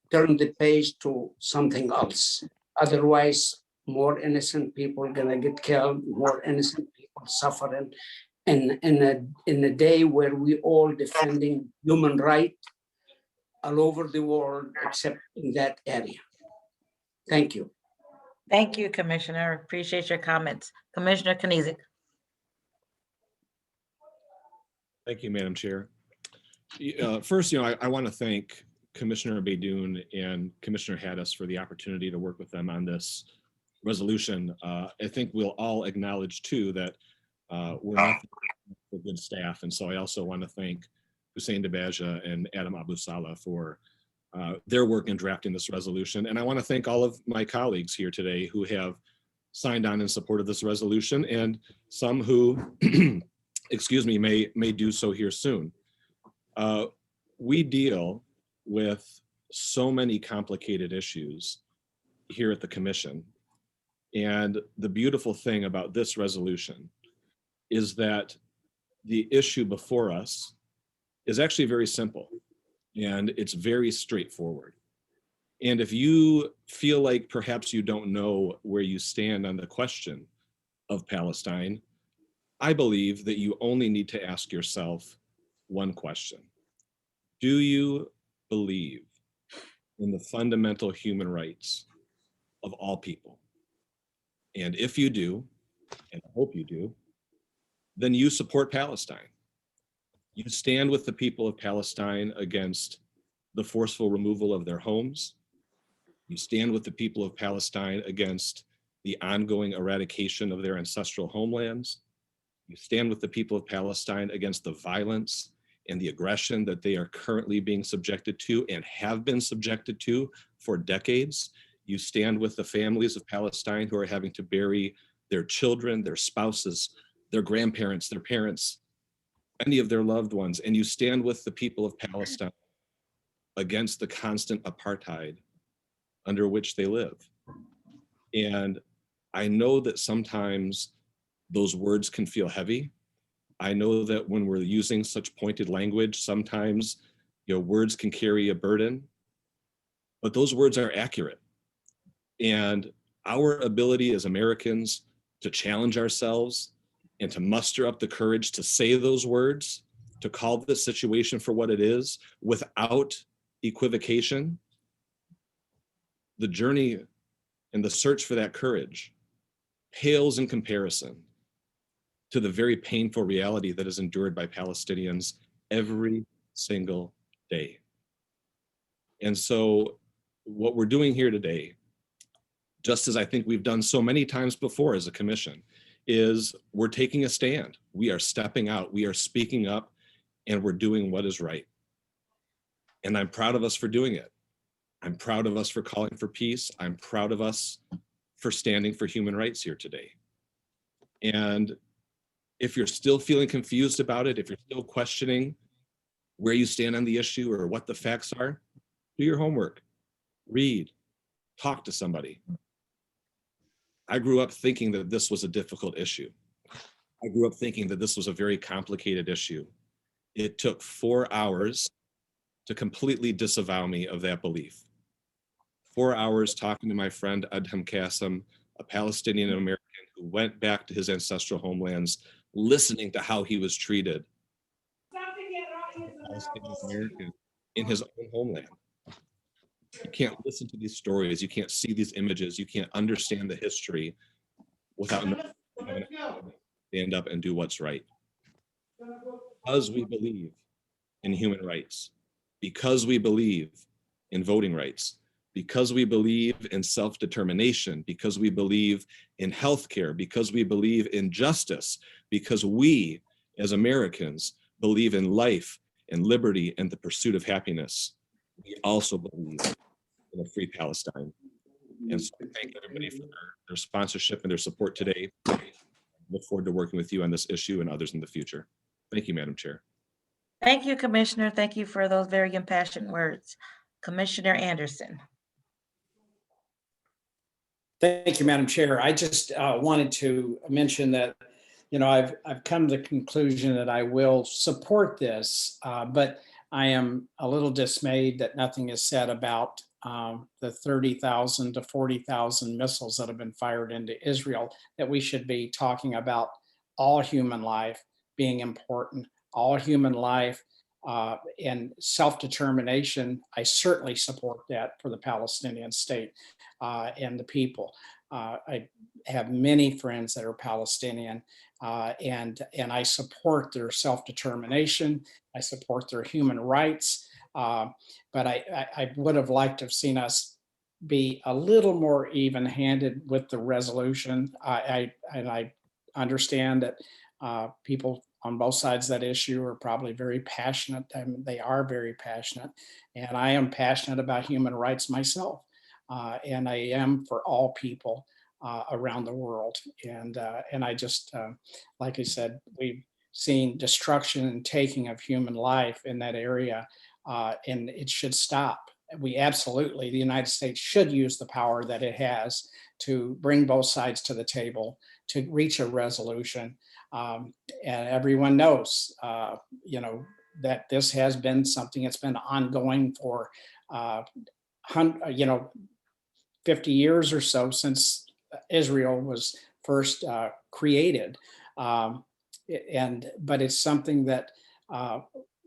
turn the page to something else. Otherwise, more innocent people are gonna get killed, more innocent people suffering. And in a day where we all defending human rights all over the world, except in that area. Thank you. Thank you, Commissioner. Appreciate your comments. Commissioner Kniezek. Thank you, Madam Chair. First, I want to thank Commissioner Baidoon and Commissioner Hadis for the opportunity to work with them on this resolution. I think we'll all acknowledge too that we're not the good staff, and so I also want to thank Hussein Dabaja and Adam Abu Salah for their work in drafting this resolution. And I want to thank all of my colleagues here today who have signed on in support of this resolution, and some who, excuse me, may do so here soon. We deal with so many complicated issues here at the Commission. And the beautiful thing about this resolution is that the issue before us is actually very simple and it's very straightforward. And if you feel like perhaps you don't know where you stand on the question of Palestine, I believe that you only need to ask yourself one question. Do you believe in the fundamental human rights of all people? And if you do, and I hope you do, then you support Palestine. You stand with the people of Palestine against the forceful removal of their homes. You stand with the people of Palestine against the ongoing eradication of their ancestral homelands. You stand with the people of Palestine against the violence and the aggression that they are currently being subjected to and have been subjected to for decades. You stand with the families of Palestine who are having to bury their children, their spouses, their grandparents, their parents, any of their loved ones. And you stand with the people of Palestine against the constant apartheid under which they live. And I know that sometimes those words can feel heavy. I know that when we're using such pointed language, sometimes words can carry a burden, but those words are accurate. And our ability as Americans to challenge ourselves and to muster up the courage to say those words, to call the situation for what it is without equivocation, the journey and the search for that courage pales in comparison to the very painful reality that is endured by Palestinians every single day. And so what we're doing here today, just as I think we've done so many times before as a commission, is we're taking a stand. We are stepping out, we are speaking up, and we're doing what is right. And I'm proud of us for doing it. I'm proud of us for calling for peace. I'm proud of us for standing for human rights here today. And if you're still feeling confused about it, if you're still questioning where you stand on the issue or what the facts are, do your homework, read, talk to somebody. I grew up thinking that this was a difficult issue. I grew up thinking that this was a very complicated issue. It took 4 hours to completely disavow me of that belief. 4 hours talking to my friend Adham Qasim, a Palestinian American who went back to his ancestral homelands, listening to how he was treated. Palestinian American in his own homeland. You can't listen to these stories, you can't see these images, you can't understand the history without stand up and do what's right. Because we believe in human rights, because we believe in voting rights, because we believe in self-determination, because we believe in healthcare, because we believe in justice, because we as Americans believe in life and liberty and the pursuit of happiness, we also believe in a free Palestine. And so I thank everybody for their sponsorship and their support today. Look forward to working with you on this issue and others in the future. Thank you, Madam Chair. Thank you, Commissioner. Thank you for those very impassioned words. Commissioner Anderson. Thank you, Madam Chair. I just wanted to mention that, you know, I've come to the conclusion that I will support this, but I am a little dismayed that nothing is said about the 30,000 to 40,000 missiles that have been fired into Israel, that we should be talking about all human life being important, all human life and self-determination. I certainly support that for the Palestinian state and the people. I have many friends that are Palestinian, and I support their self-determination. I support their human rights, but I would have liked to have seen us be a little more even-handed with the resolution. I understand that people on both sides of that issue are probably very passionate. I mean, they are very passionate, and I am passionate about human rights myself, and I am for all people around the world. And I just, like I said, we've seen destruction and taking of human life in that area, and it should stop. We absolutely, the United States should use the power that it has to bring both sides to the table to reach a resolution. And everyone knows, you know, that this has been something that's been ongoing for, you know, 50 years or so since Israel was first created. But it's something that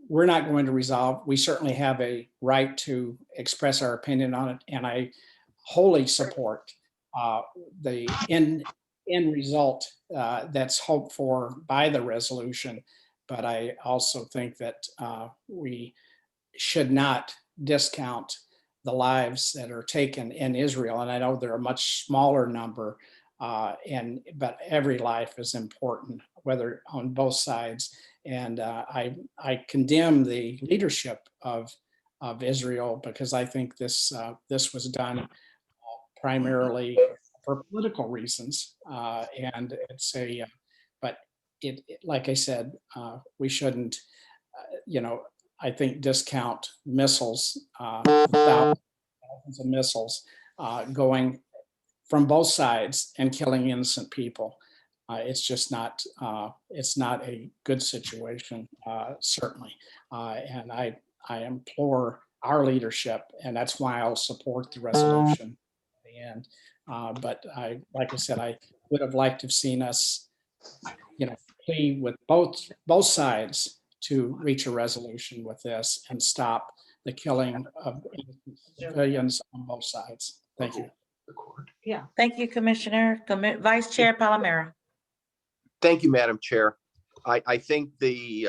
we're not going to resolve. We certainly have a right to express our opinion on it, and I wholly support the end result that's hoped for by the resolution. But I also think that we should not discount the lives that are taken in Israel. And I know they're a much smaller number, but every life is important, whether on both sides. And I condemn the leadership of Israel, because I think this was done primarily for political reasons. And it's but like I said, we shouldn't, you know, I think discount missiles, thousands of missiles going from both sides and killing innocent people. It's just not, it's not a good situation, certainly. And I implore our leadership, and that's why I'll support the resolution at the end. But like I said, I would have liked to have seen us, you know, plead with both sides to reach a resolution with this and stop the killing of civilians on both sides. Thank you. Yeah. Thank you, Commissioner. Vice Chair Palomero. Thank you, Madam Chair. I think the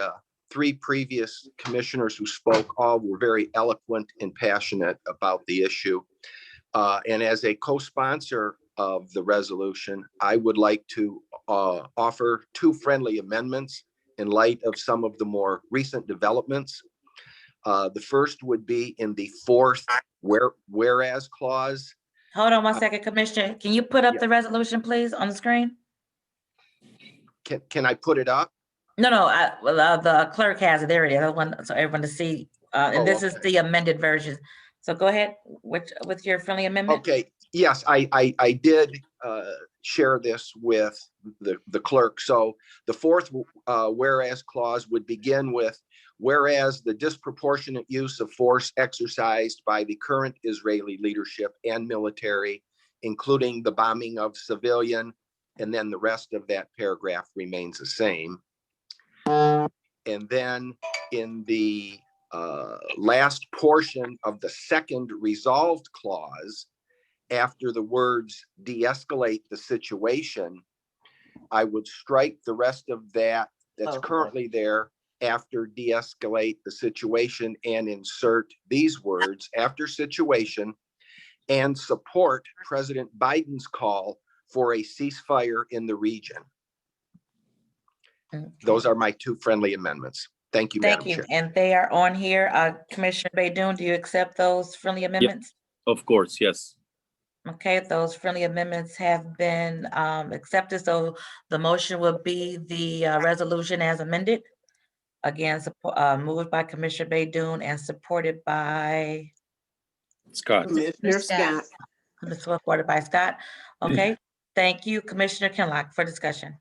three previous commissioners who spoke all were very eloquent and passionate about the issue. And as a co-sponsor of the resolution, I would like to offer two friendly amendments in light of some of the more recent developments. The first would be in the fourth whereas clause. Hold on one second, Commissioner. Can you put up the resolution, please, on the screen? Can I put it up? No, the clerk has it. There it is. I want so everyone to see. And this is the amended version. So go ahead with your friendly amendment. Okay. Yes, I did share this with the clerk. So the fourth whereas clause would begin with, whereas the disproportionate use of force exercised by the current Israeli leadership and military, including the bombing of civilian, and then the rest of that paragraph remains the same. And then in the last portion of the second resolved clause, after the words de-escalate the situation, I would strike the rest of that that's Okay. currently there after de-escalate the situation and insert these words after situation and support President Biden's call for a ceasefire in the region. Those are my two friendly amendments. Thank you, Thank Madam you. Chair. And they are on here. Commissioner Baidoon, do you accept those friendly amendments? Of course, yes. Okay, those friendly amendments have been accepted. So the motion will be the resolution as amended. Again, moved by Commissioner Baidoon and supported by Scott. Commissioner Scott. supported by Scott. Okay, thank you, Commissioner Kinlock, for discussion.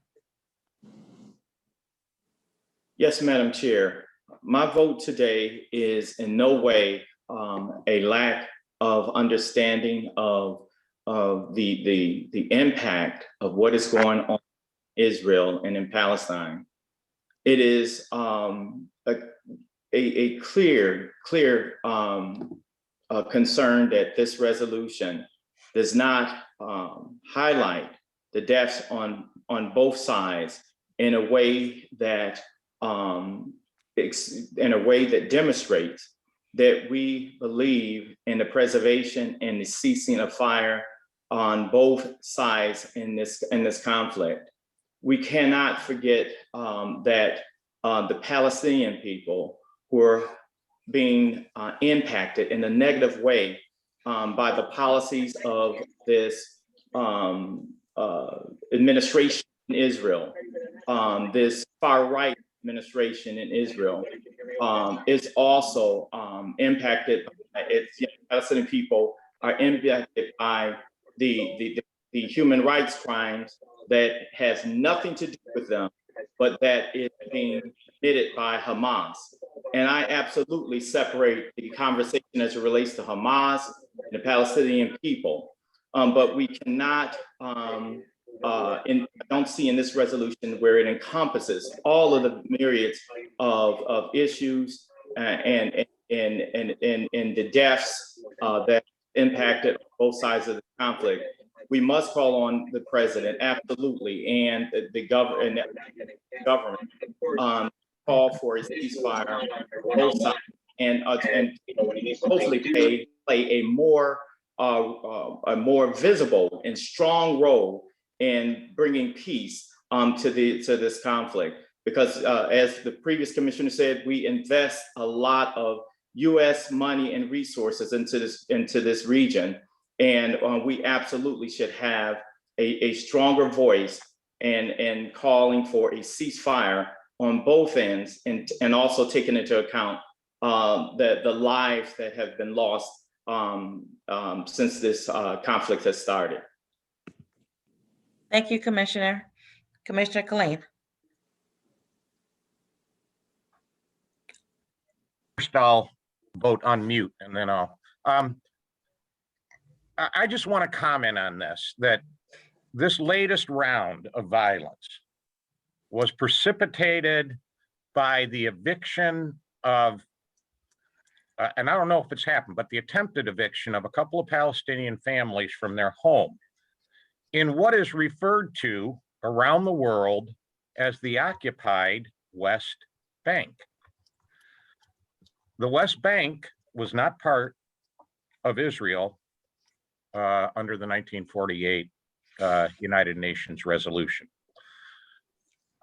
Yes, Madam Chair. My vote today is in no way a lack of understanding of the impact of what is going on in Israel and in Palestine. It is a clear concern that this resolution does not highlight the deaths on both sides in a way that demonstrates that we believe in the preservation and the ceasing of fire on both sides in this conflict. We cannot forget that the Palestinian people who are being impacted in a negative way by the policies of this administration in Israel, this far-right administration in Israel, is also impacted. Palestinian people are impacted by the human rights crimes that has nothing to do with them, but that is being committed by Hamas. And I absolutely separate the conversation as it relates to Hamas and the Palestinian people. But we cannot, I don't see in this resolution where it encompasses all of the myriads of issues and the deaths that impacted both sides of the conflict. We must call on the president, absolutely, and the government call for a ceasefire on both sides, and hopefully play a more visible and strong role in bringing peace to this conflict. Because as the previous commissioner said, we invest a lot of U.S. money and resources into this region. And we absolutely should have a stronger voice and calling for a ceasefire on both ends, and also taking into account the lives that have been lost since this conflict has started. Thank you, Commissioner. Commissioner Killeen. First, I'll vote on mute, and then I'll. I just want to comment on this, that this latest round of violence was precipitated by the eviction of, and I don't know if it's happened, but the attempted eviction of a couple of Palestinian families from their home in what is referred to around the world as the occupied West Bank. The West Bank was not part of Israel under the 1948 United Nations resolution.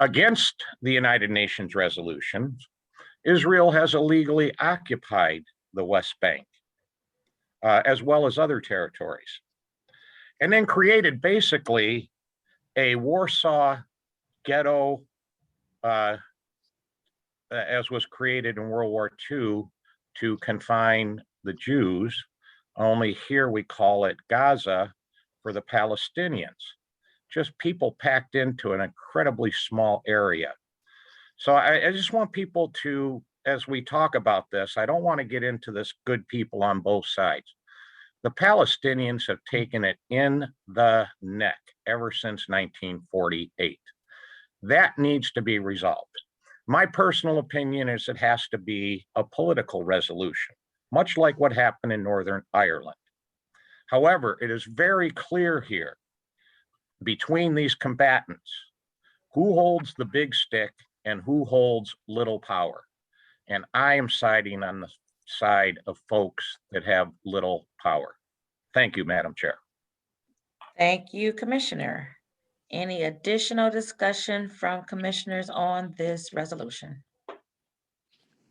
Against the United Nations resolutions, Israel has illegally occupied the West Bank, as well as other territories, and then created basically a Warsaw ghetto, as was created in World War II to confine the Jews. Only here we call it Gaza for the Palestinians. Just people packed into an incredibly small area. So I just want people to, as we talk about this, I don't want to get into this good people on both sides. The Palestinians have taken it in the neck ever since 1948. That needs to be resolved. My personal opinion is it has to be a political resolution, much like what happened in Northern Ireland. However, it is very clear here between these combatants who holds the big stick and who holds little power. And I am siding on the side of folks that have little power. Thank you, Madam Chair. Thank you, Commissioner. Any additional discussion from commissioners on this resolution?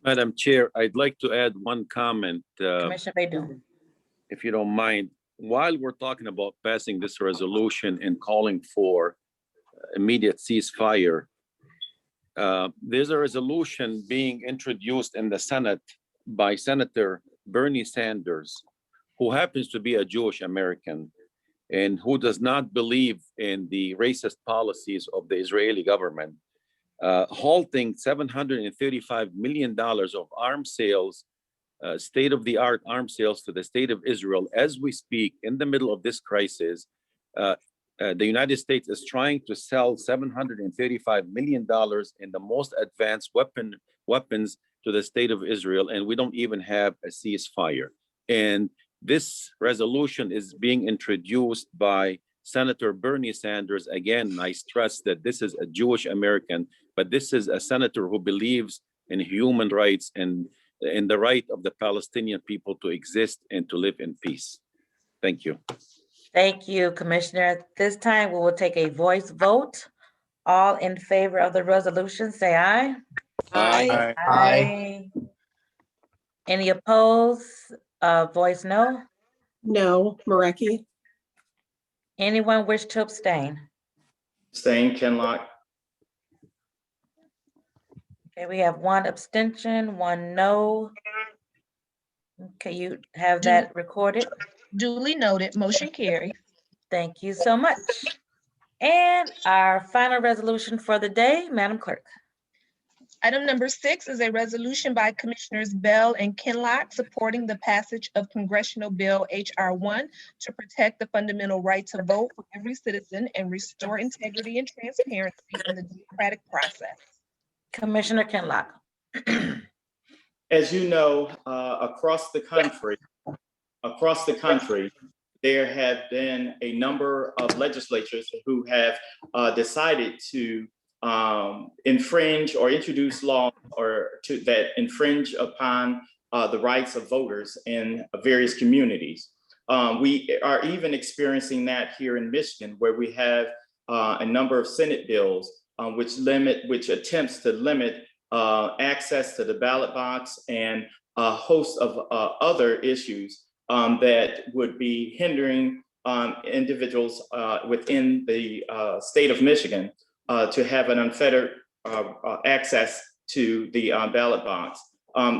Madam Chair, I'd like to add one comment, Commissioner Baydun. if you don't mind. While we're talking about passing this resolution and calling for immediate ceasefire, there's a resolution being introduced in the Senate by Senator Bernie Sanders, who happens to be a Jewish American and who does not believe in the racist policies of the Israeli government, halting $735 million of arms sales, state-of-the-art arms sales to the state of Israel as we speak in the middle of this crisis. The United States is trying to sell $735 million in the most advanced weapons to the state of Israel, and we don't even have a ceasefire. And this resolution is being introduced by Senator Bernie Sanders. Again, I stress that this is a Jewish American, but this is a senator who believes in human rights and in the right of the Palestinian people to exist and to live in peace. Thank you. Thank you, Commissioner. At this time, we will take a voice vote. All in favor of the resolution, say aye. Aye. Aye. Any opposed? Voice no. No, Marecki. Anyone wish to abstain? Abstain, Kenlock. Okay, we have one abstention, one no. Okay, you have that recorded. Duly noted, motion carried. Thank you so much. And our final resolution for the day, Madam Clerk. Item number 6 is a resolution by Commissioners Bell and Kinlock supporting the passage of Congressional Bill H.R. 1 to protect the fundamental right to vote for every citizen and restore integrity and transparency in the democratic process. Commissioner Kinlock. As you know, across the country, there have been a number of legislatures who have decided to infringe or introduce laws that infringe upon the rights of voters in various communities. We are even experiencing that here in Michigan, where we have a number of Senate bills which attempts to limit access to the ballot box and a host of other issues that would be hindering individuals within the state of Michigan to have an unfettered access to the ballot box.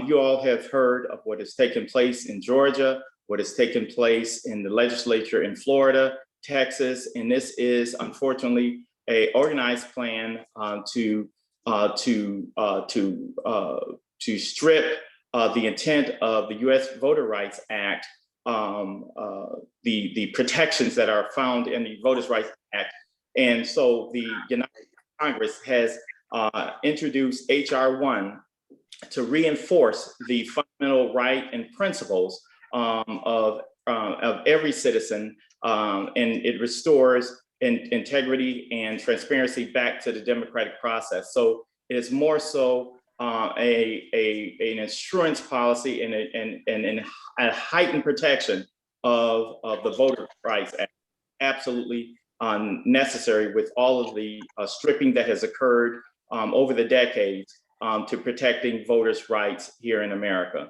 You all have heard of what has taken place in Georgia, what has taken place in the legislature in Florida, Texas, and this is unfortunately a organized plan to strip the intent of the U.S. Voter Rights Act, the protections that are found in the Voters' Rights Act. And so the United Congress has introduced H.R. 1 to reinforce the fundamental right and principles of every citizen, and it restores integrity and transparency back to the democratic process. So it is more so an insurance policy and a heightened protection of the Voter Rights Act. Absolutely necessary with all of the stripping that has occurred over the decades to protecting voters' rights here in America.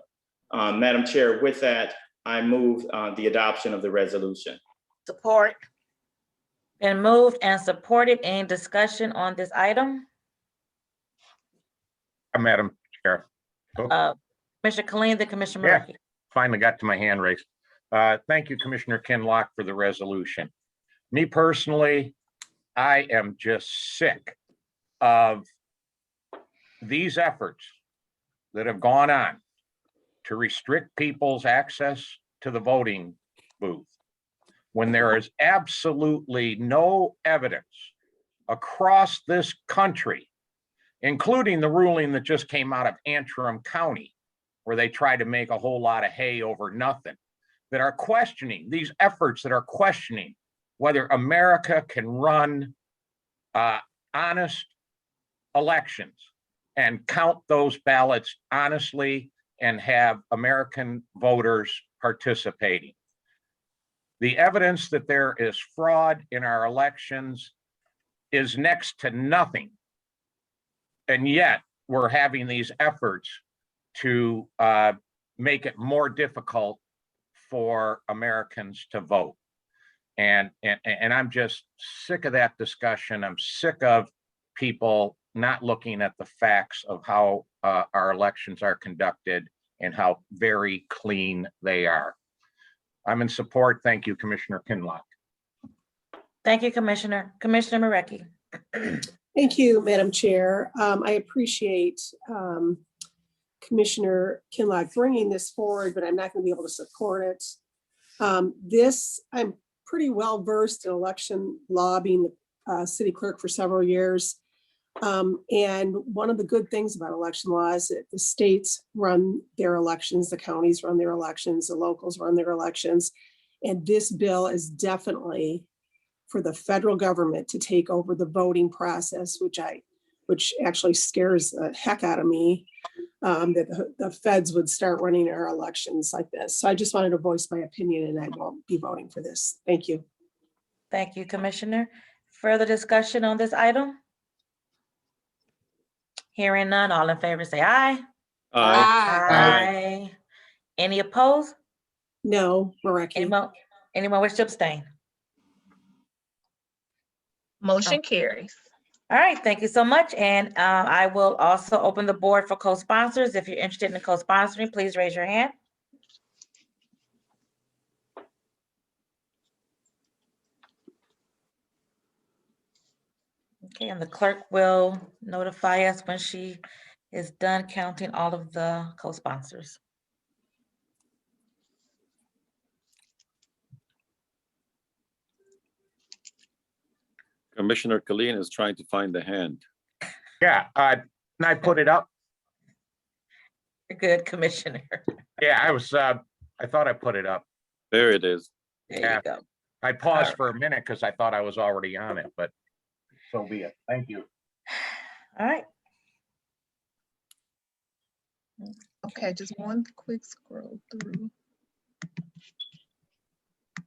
Madam Chair, with that, I move the adoption of the resolution. Support. Been moved and supported. Any discussion on this item? Madam Chair. Commissioner Killeen, then Commissioner Yeah, Marecki. finally got to my hand raised. Thank you, Commissioner Kinlock, for the resolution. Me personally, I am just sick of these efforts that have gone on to restrict people's access to the voting booth when there is absolutely no evidence across this country, including the ruling that just came out of Antrim County, where they tried to make a whole lot of hay over nothing, that are questioning these efforts, that are questioning whether America can run honest elections and count those ballots honestly and have American voters participating. The evidence that there is fraud in our elections is next to nothing. And yet we're having these efforts to make it more difficult for Americans to vote. And I'm just sick of that discussion. I'm sick of people not looking at the facts of how our elections are conducted and how very clean they are. I'm in support. Thank you, Commissioner Kinloch. Thank you, Commissioner. Commissioner Marecki. Thank you, Madam Chair. I appreciate Commissioner Kinloch bringing this forward, but I'm not going to be able to support it. I'm pretty well versed in election law, being the city clerk for several years. And one of the good things about election law is that the states run their elections, the counties run their elections, the locals run their elections. And this bill is definitely for the federal government to take over the voting process, which actually scares the heck out of me, that the feds would start running our elections like this. So I just wanted to voice my opinion, and I won't be voting for this. Thank you. Thank you, Commissioner. Further discussion on this item? Hearing none, all in favor say aye. Aye. Any opposed? No, Marecki. Anyone wish to abstain? Motion carries. All right, thank you so much. And I will also open the board for co-sponsors. If you're interested in co-sponsoring, please raise your hand. Okay, and the clerk will notify us when she is done counting all of the co-sponsors. Commissioner Killeen is trying to find the hand. Yeah, can I put it up? You're good, Commissioner. Yeah, I thought I put it up. There it is. There you go. I paused for a minute because I thought I was already on it, but so be it. Thank you. All right. Okay, just one quick scroll through.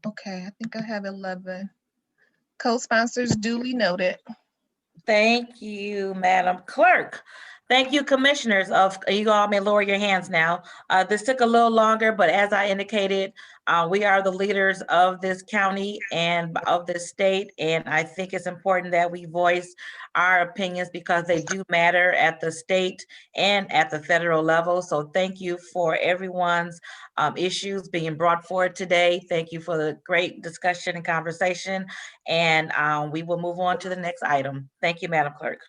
Okay, I think I have 11. Co-sponsors duly noted. Thank you, Madam Clerk. Thank you, commissioners. You all may lower your hands now. This took a little longer, but as I indicated, we are the leaders of this county and of this state. And I think it's important that we voice our opinions because they do matter at the state and at the federal level. So thank you for everyone's issues being brought forward today. Thank you for the great discussion and conversation. And we will move on to the next item. Thank you, Madam Clerk.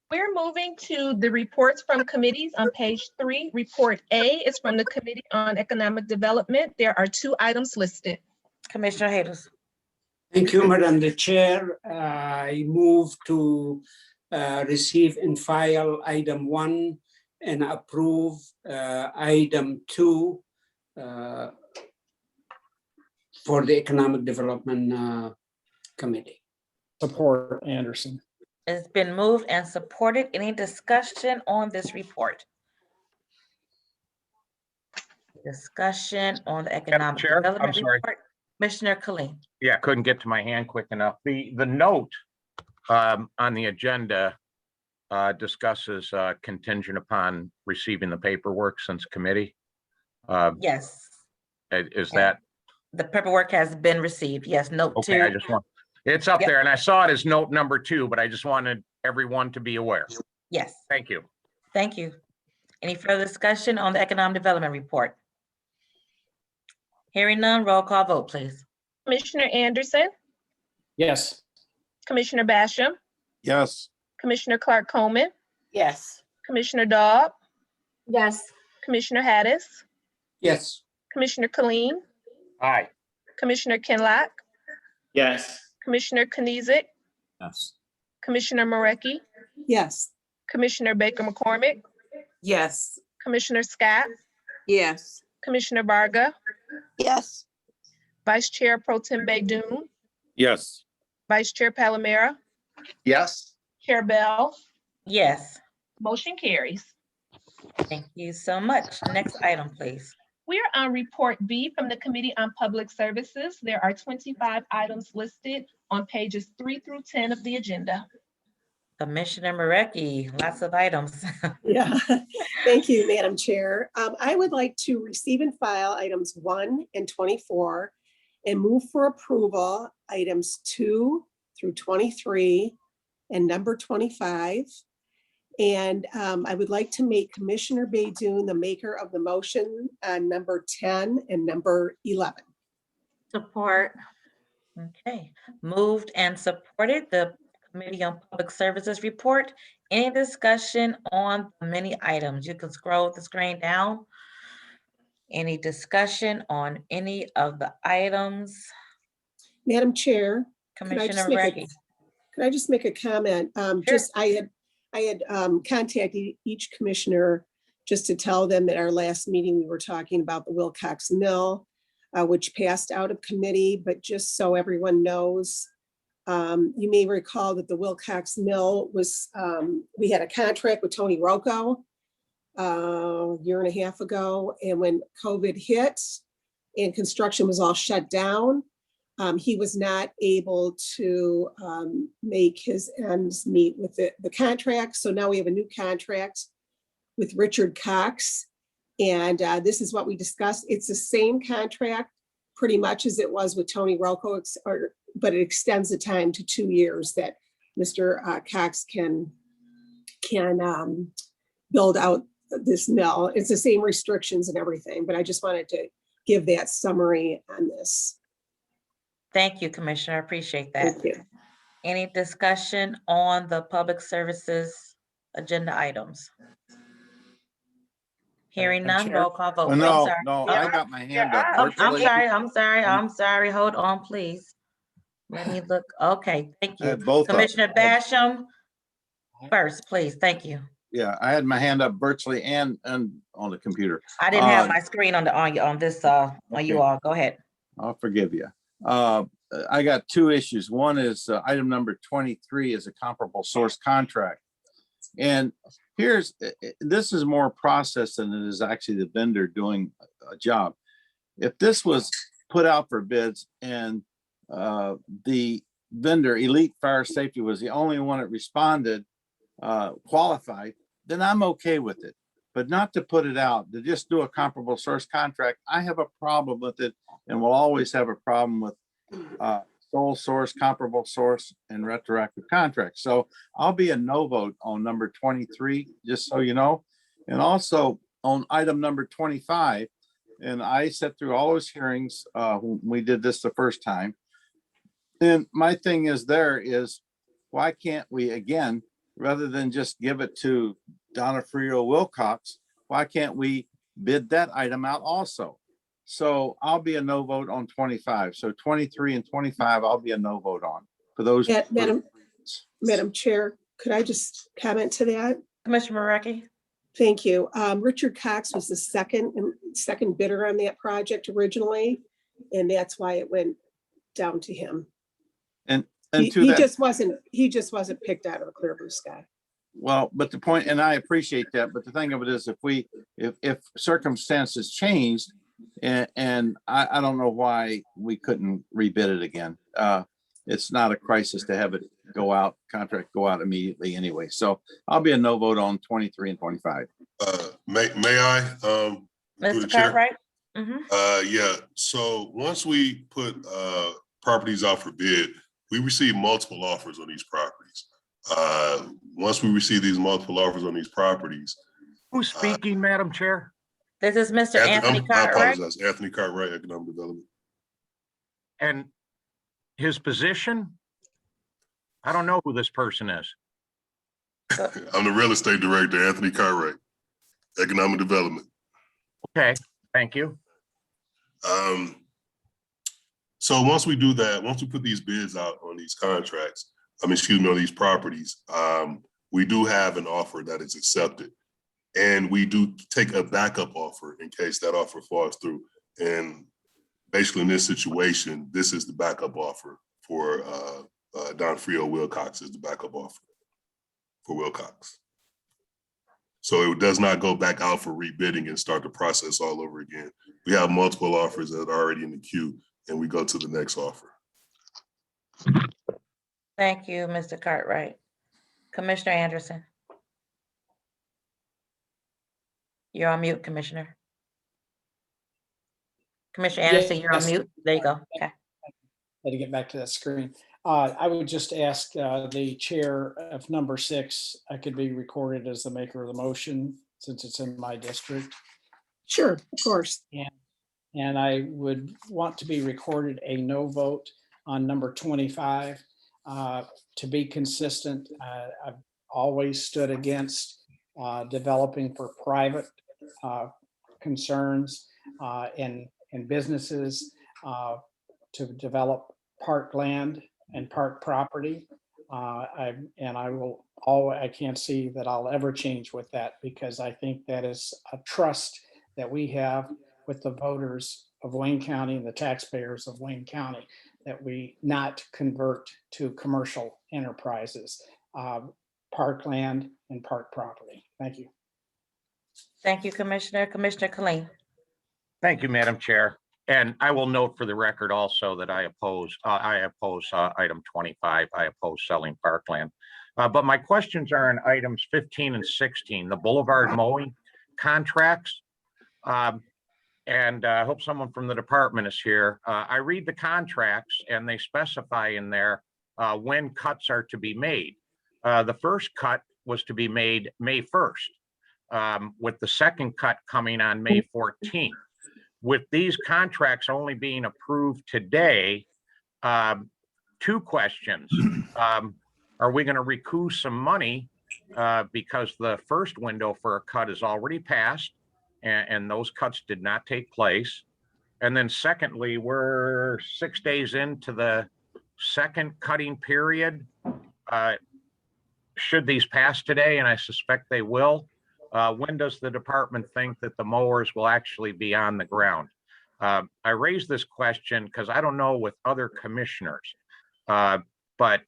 We're moving to the reports from committees on page 3. Report A is from the Committee on Economic Development. There are 2 items listed. Commissioner Hadidi. Thank you, Madam the Chair. I move to receive and file item 1 and approve item 2 for the Economic Development Committee. Support Anderson. It's been moved and supported. Any discussion on this report? Discussion on the Economic Chair, Development I'm sorry. Report. Commissioner Killeen. Yeah, couldn't get to my hand quick enough. The note on the agenda discusses contingent upon receiving the paperwork since committee. Yes. Is that? The paperwork has been received. Yes, note 2. Okay, I just want, it's up there and I saw it as note number 2, but I just wanted everyone to be aware. Yes. Thank you. Thank you. Any further discussion on the Economic Development Report? Hearing none, roll call vote, please. Commissioner Anderson, Yes. Commissioner Basham, Yes. Commissioner Clark Coleman, Yes. Commissioner Daub, Yes. Commissioner Hadis, Yes. Commissioner Killeen, Aye. Commissioner Kinloch, Yes. Commissioner Kniezek, Yes. Commissioner Marecki, Yes. Commissioner Baker McCormick, Yes. Commissioner Scott, Yes. Commissioner Varga, Yes. Vice Chair Pro Tem Baydoun, Yes. Vice Chair Palomera, Yes. Chair Bell, Yes, motion carries. thank you so much. Next item, please. We are on Report B from the Committee on Public Services. There are 25 items listed on pages 3 through 10 of the agenda. Commissioner Marecki, lots of items. Yeah, thank you, Madam Chair. I would like to receive and file items 1 and 24 and move for approval items 2 through 23 and number 25. And I would like to make Commissioner Baydoun the maker of the motion on number 10 and number 11. Support. Okay, moved and supported. The Committee on Public Services report. Any discussion on the many items? You can scroll the screen down. Any discussion on any of the items? Madam Chair, could I Commissioner just make Marecki. could I just make a comment? Just, I had contacted each commissioner just to tell them that our last meeting, we were talking about the Wilcox Mill, which passed out of committee, but just so everyone knows, you may recall that the Wilcox Mill was, we had a contract with Tony Rocco a year and a half ago. And when COVID hit and construction was all shut down, he was not able to make his ends meet with the contract. So now we have a new contract with Richard Cox. And this is what we discussed. It's the same contract pretty much as it was with Tony Rocco, but it extends the time to 2 years that Mr. Cox can build out this mill. It's the same restrictions and everything, but I just wanted to give that summary on this. Thank you, Commissioner. I appreciate that. Thank you. Any discussion on the public services agenda items? Hearing none, roll call vote. Well, I'm no, sorry. no, I got my hand up. I'm virtually. sorry. Hold on, please. Let me look. Okay, thank you. Both of them. Commissioner Basham first, please. Thank you. Yeah, I had my hand up virtually and on the computer. I didn't have my screen on this on you all. Go ahead. I'll forgive you. I got two issues. One is item number 23 is a comparable source contract. And this is more process than it is actually the vendor doing a job. If this was put out for bids and the vendor, Elite Fire Safety, was the only one that responded qualified, then I'm okay with it. But not to put it out, to just do a comparable source contract, I have a problem with it, and will always have a problem with sole source, comparable source, and retroactive contracts. So I'll be a no vote on number 23, just so you know. And also on item number 25, and I sat through all those hearings when we did this the first time. And my thing is why can't we, again, rather than just give it to Donofrio Wilcox, why can't we bid that item out also? So I'll be a no vote on 25. So 23 and 25, I'll be a no vote on for those. Yeah, Madam Chair, could I just comment to that? Commissioner Marecki. Thank you. Richard Cox was the second bidder on that project originally, and that's why it went down to him. And he just wasn't picked out of a clear blue sky. Well, but the point, and I appreciate that, but the thing of it is, if circumstances changed, and I don't know why we couldn't rebid it again. It's not a crisis to have it contract go out immediately anyway. So I'll be a no vote on 23 and 25. May I? Mr. Cartwright? Yeah, so once we put properties out for bid, we receive multiple offers on these properties. Once we receive these multiple offers on these properties. Who's speaking, Madam Chair? This is Mr. Anthony Cartwright. I apologize, Anthony Cartwright, Economic Development. And his position? I don't know who this person is. I'm the real estate director, Anthony Cartwright, Economic Development. Okay, thank you. So once we do that, once we put these bids out on these contracts, on these properties, we do have an offer that is accepted. And we do take a backup offer in case that offer falls through. And basically in this situation, this is the backup offer for Donfrio Wilcox is the backup offer for Wilcox. So it does not go back out for rebidding and start the process all over again. We have multiple offers that are already in the queue, and we go to the next offer. Thank you, Mr. Cartwright. Commissioner Anderson. You're on mute, Commissioner. Commissioner Anderson, you're on Yes. mute. There you go. Okay. Had to get back to that screen. I would just ask the chair of number 6, I could be recorded as the maker of the motion since it's in my district. Sure, of course. And I would want to be recorded a no vote on number 25. To be consistent, I've always stood against developing for private concerns in businesses to develop parkland and park property. I can't see that I'll ever change with that, because I think that is a trust that we have with the voters of Wayne County and the taxpayers of Wayne County, that we not convert to commercial enterprises, parkland and park property. Thank you. Thank you, Commissioner. Commissioner Killeen. Thank you, Madam Chair. And I will note for the record also that I oppose item 25. I oppose selling parkland. But my questions are on items 15 and 16, the boulevard mowing contracts. And I hope someone from the department is here. I read the contracts and they specify in there when cuts are to be made. The first cut was to be made May 1st, with the second cut coming on May 14th. With these contracts only being approved today, 2 questions. Are we going to recoup some money because the first window for a cut is already passed and those cuts did not take place? And then secondly, we're 6 days into the second cutting period. Should these pass today, and I suspect they will, when does the department think that the mowers will actually be on the ground? I raise this question because I don't know with other commissioners, but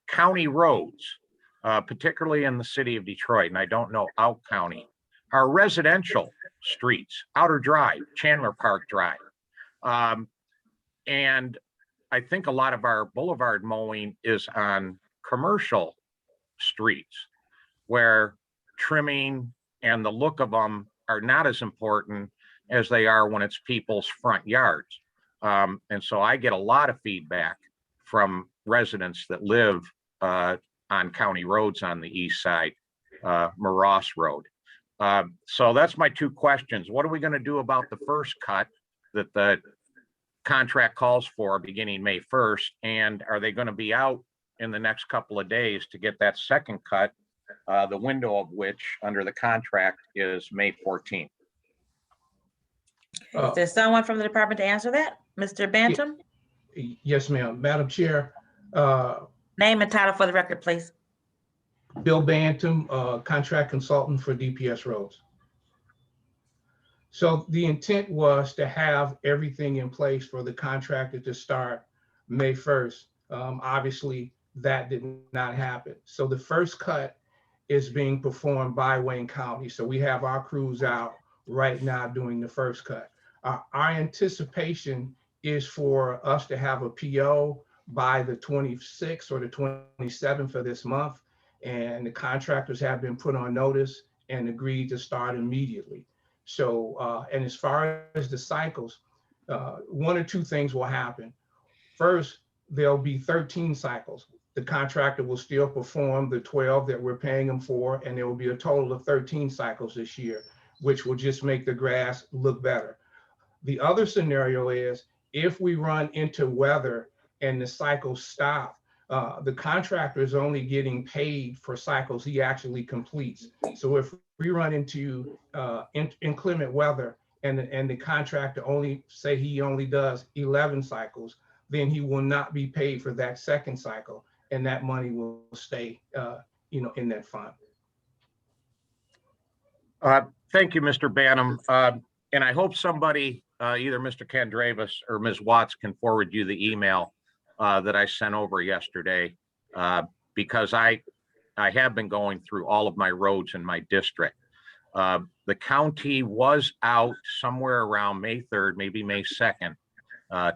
county roads, particularly in the city of Detroit, and I don't know out county, are residential streets, Outer Drive, Chandler Park Drive. And I think a lot of our boulevard mowing is on commercial streets where trimming and the look of them are not as important as they are when it's people's front yards. And so I get a lot of feedback from residents that live on county roads on the east side, Moross Road. So that's my 2 questions. What are we going to do about the first cut that the contract calls for beginning May 1st? And are they going to be out in the next couple of days to get that second cut, the window of which under the contract is May 14th? Is there someone from the department to answer that? Mr. Bantam? Yes, ma'am. Madam Chair. Name and title for the record, please. Bill Bantam, contract consultant for DPS Roads. So the intent was to have everything in place for the contractor to start May 1st. Obviously, that did not happen. So the first cut is being performed by Wayne County. So we have our crews out right now doing the first cut. Our anticipation is for us to have a PO by the 26th or the 27th of this month. And the contractors have been put on notice and agreed to start immediately. So, and as far as the cycles, 1 or 2 things will happen. First, there'll be 13 cycles. The contractor will still perform the 12 that we're paying them for, and there will be a total of 13 cycles this year, which will just make the grass look better. The other scenario is if we run into weather and the cycles stop, the contractor is only getting paid for cycles he actually completes. So if we run into inclement weather and the contractor he only does 11 cycles, then he will not be paid for that second cycle, and that money will stay, in that fund. Thank you, Mr. Bantam. And I hope somebody, either Mr. Kandravas or Ms. Watts, can forward you the email that I sent over yesterday, because I have been going through all of my roads in my district. The county was out somewhere around May 3rd, maybe May 2nd,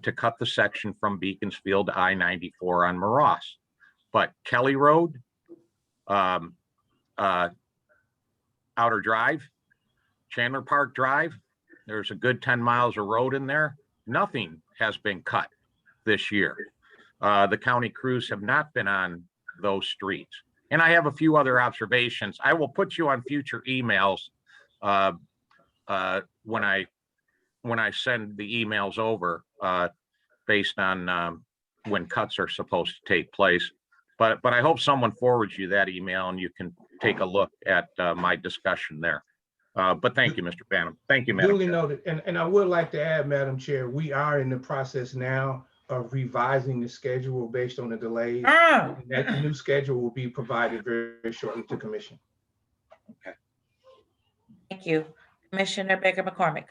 to cut the section from Beaconsfield to I-94 on Moross. But Kelly Road, Outer Drive, Chandler Park Drive, there's a good 10 miles of road in there. Nothing has been cut this year. The county crews have not been on those streets. And I have a few other observations. I will put you on future emails when I send the emails over based on when cuts are supposed to take place. But I hope someone forwards you that email and you can take a look at my discussion there. But thank you, Mr. Banham. Thank you, Madam Duly Chair. noted. And I would like to add, Madam Chair, we are in the process now of revising the schedule based on the delays. And that new schedule will be provided very, very shortly to Commission. Okay. Thank you. Commissioner Baker McCormick.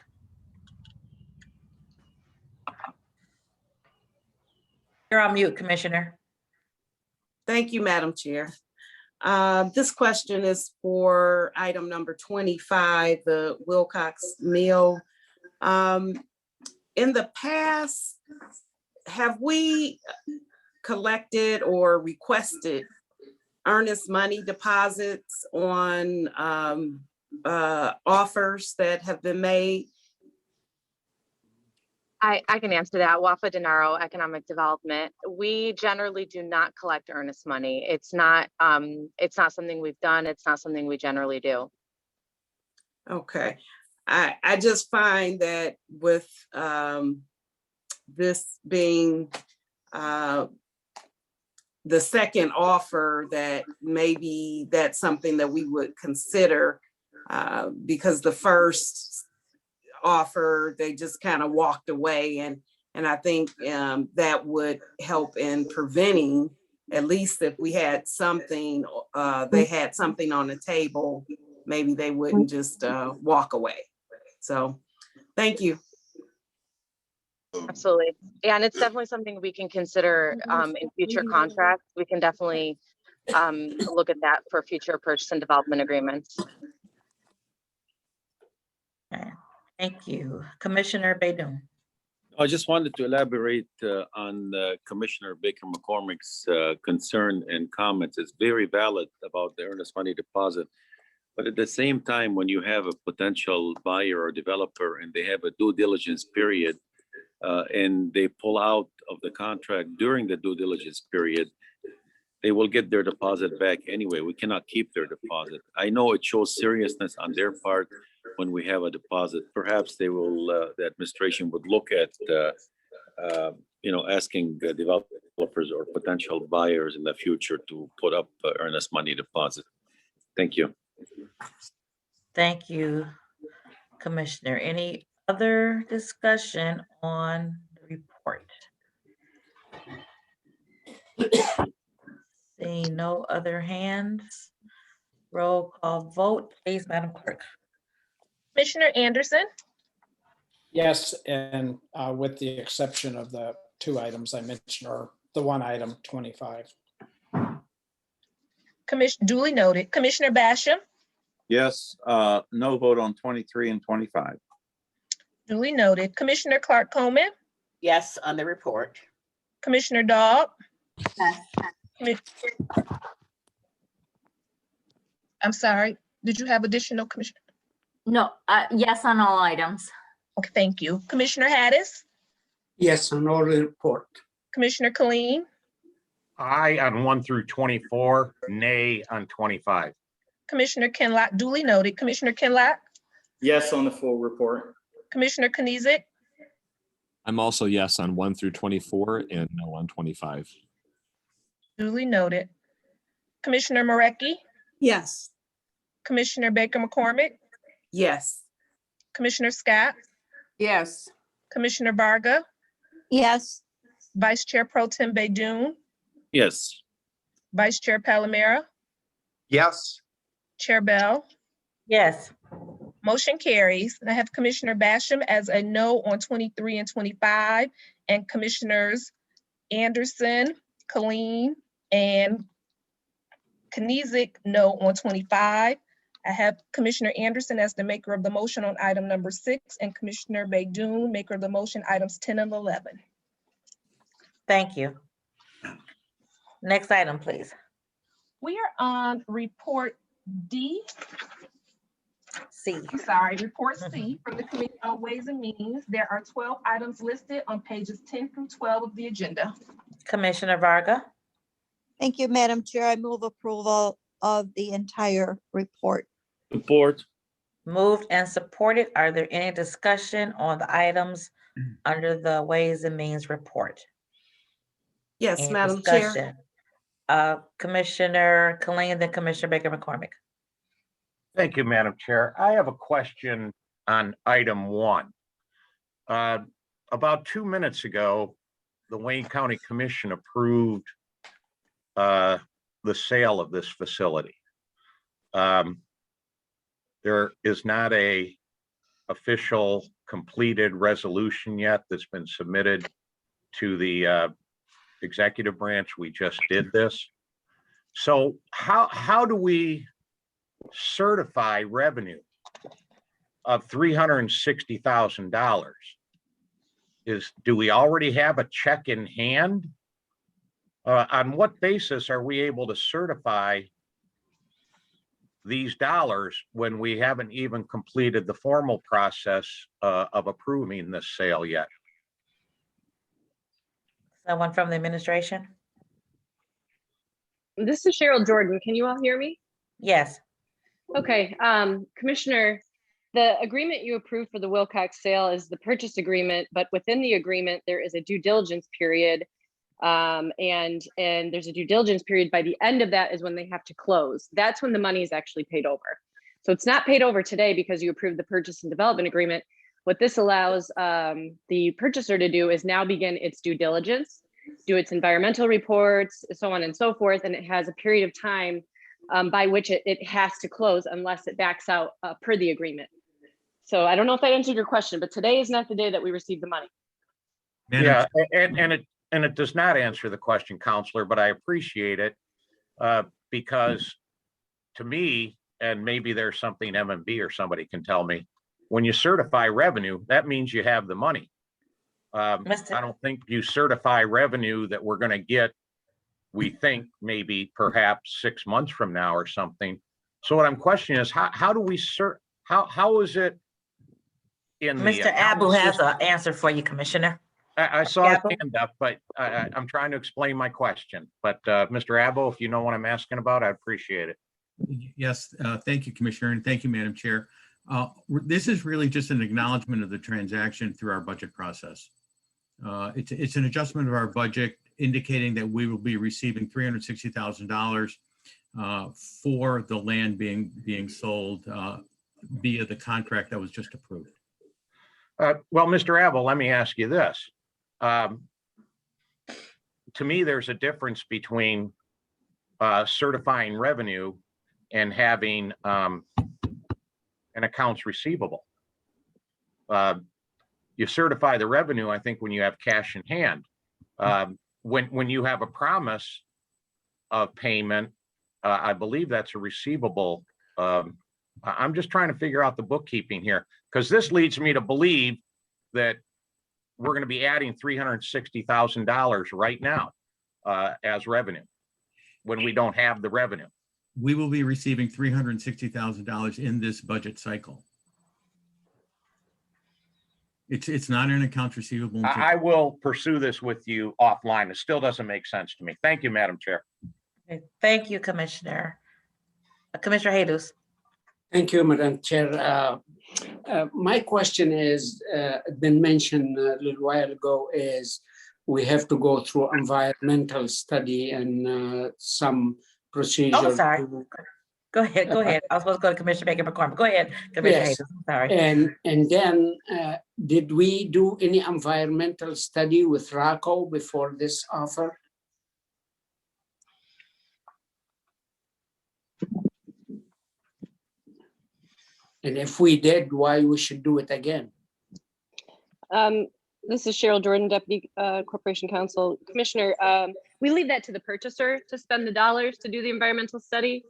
You're on mute, Commissioner. Thank you, Madam Chair. This question is for item number 25, the Wilcox Mill. In the past, have we collected or requested earnest money deposits on offers that have been made? I can answer that. Wafa Denaro, Economic Development. We generally do not collect earnest money. It's not something we've done. It's not something we generally do. Okay. I just find that with this being the second offer, that maybe that's something that we would consider, because the first offer, they just kind of walked away, and I think that would help in preventing, at least if we had something, they had something on the table, maybe they wouldn't just walk away. So thank you. Absolutely. Yeah, and it's definitely something we can consider in future contracts. We can definitely look at that for future purchase and development agreements. Thank you. Commissioner Baydun. I just wanted to elaborate on Commissioner Baker McCormick's concern and comments. It's very valid about the earnest money deposit. But at the same time, when you have a potential buyer or developer and they have a due diligence period and they pull out of the contract during the due diligence period, they will get their deposit back anyway. We cannot keep their deposit. I know it shows seriousness on their part when we have a deposit. Perhaps they will, the administration would look at, asking developers or potential buyers in the future to put up earnest money deposit. Thank you. Thank you, Commissioner. Any other discussion on the report? Seeing no other hands, roll call vote, please, Madam Clerk. Commissioner Anderson, Yes, and with the exception of the two items I mentioned, or the one item 25. duly noted. Commissioner Basham, Yes, no vote on 23 and 25. duly noted. Commissioner Clark Coleman, Yes, on the report. Commissioner Dog. I'm sorry, did you have additional, Commissioner? No, yes on all items. Okay, thank you. Commissioner Hadis, Yes, on all report. Commissioner Colleen, Aye on 1 through 24, nay on 25. Commissioner Kinlock, duly noted. Commissioner Kinlock, Yes, on the full report. Commissioner Knizik, I'm also yes on 1 through 24 and no on 25. duly noted. Commissioner Marecki, Yes. Commissioner Baker McCormick, Yes. Commissioner Scott, Yes. Commissioner Varga, Yes. Vice Chair Pro Tem Baydoun, Yes. Vice Chair Palomera, Yes. Chair Bell. Yes. Motion carries. And I have Commissioner Basham as a no on 23 and 25, and Commissioners Anderson, Colleen, and Knizik, no on 25. I have Commissioner Anderson as the maker of the motion on item number 6 and Commissioner Baidoon, maker of the motion items 10 and 11. Thank you. Next item, please. We are on report D. C. I'm sorry, report C from the Committee on Ways and Means. There are 12 items listed on pages 10 through 12 of the agenda. Commissioner Varga. Thank you, Madam Chair. I move approval of the entire report. Support. Moved and supported. Are there any discussion on the items under the Ways and Means report? Yes, Any Madam Chair. discussion? Commissioner Colleen, then Commissioner Baker McCormick. Thank you, Madam Chair. I have a question on item 1. About 2 minutes ago, the Wayne County Commission approved the sale of this facility. There is not a official completed resolution yet that's been submitted to the executive branch. We just did this. So how do we certify revenue of $360,000? Do we already have a check in hand? On what basis are we able to certify these dollars when we haven't even completed the formal process of approving this sale yet? Someone from the administration? This is Cheryl Jordan. Can you all hear me? Yes. Okay, Commissioner, the agreement you approved for the Wilcox sale is the purchase agreement, but within the agreement, there is a due diligence period. And there's a due diligence period. By the end of that is when they have to close. That's when the money is actually paid over. So it's not paid over today because you approved the purchase and development agreement. What this allows the purchaser to do is now begin its due diligence, do its environmental reports, so on and so forth. And it has a period of time by which it has to close unless it backs out per the agreement. So I don't know if that answered your question, but today is not the day that we receive the money. Yeah, and it does not answer the question, Counselor, but I appreciate it because to me, and maybe there's something MMB or somebody can tell me, when you certify revenue, that means you have the money. I don't think you certify revenue that we're going to get, we think maybe perhaps 6 months from now or something. So what I'm questioning is how do we how is it in the Mr. Abu has an answer for you, Commissioner. I saw his hand up, but I'm trying to explain my question. But Mr. Abbo, if you know what I'm asking about, I appreciate it. Yes, thank you, Commissioner, and thank you, Madam Chair. This is really just an acknowledgement of the transaction through our budget process. It's an adjustment of our budget indicating that we will be receiving $360,000 for the land being sold via the contract that was just approved. Well, Mr. Abel, let me ask you this. To me, there's a difference between certifying revenue and having an accounts receivable. You certify the revenue, I think, when you have cash in hand. When you have a promise of payment, I believe that's a receivable. I'm just trying to figure out the bookkeeping here, because this leads me to believe that we're going to be adding $360,000 right now as revenue when we don't have the revenue. We will be receiving $360,000 in this budget cycle. It's not an accounts receivable. I will pursue this with you offline. It still doesn't make sense to me. Thank you, Madam Chair. Okay, thank you, Commissioner. Commissioner Jesus. Thank you, Madam Chair. My question is, been mentioned a little while ago, is we have to go through environmental study and some procedure. Oh, sorry. Go ahead. I was supposed to go to Commissioner Baker McCormick. Go ahead, Commissioner Yes. Jesus. Sorry. And then did we do any environmental study with RACO before this offer? And if we did, why we should do it again? This is Cheryl Jordan, Deputy Corporation Counsel. Commissioner, we leave that to the purchaser to spend the dollars to do the environmental study.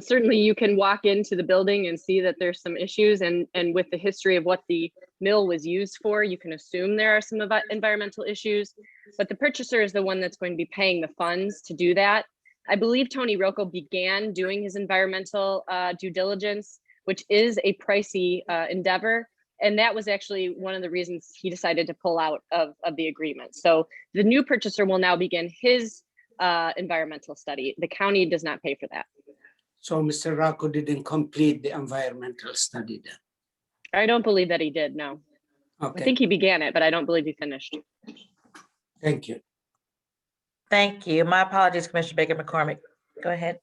Certainly you can walk into the building and see that there's some issues, and with the history of what the mill was used for, you can assume there are some environmental issues, but the purchaser is the one that's going to be paying the funds to do that. I believe Tony Rocco began doing his environmental due diligence, which is a pricey endeavor. And that was actually one of the reasons he decided to pull out of the agreement. So the new purchaser will now begin his environmental study. The county does not pay for that. So Mr. Rocco didn't complete the environmental study then? I don't believe that he did, no. Okay. I think he began it, but I don't believe he finished. Thank you. Thank you. My apologies, Commissioner Baker McCormick. Go ahead.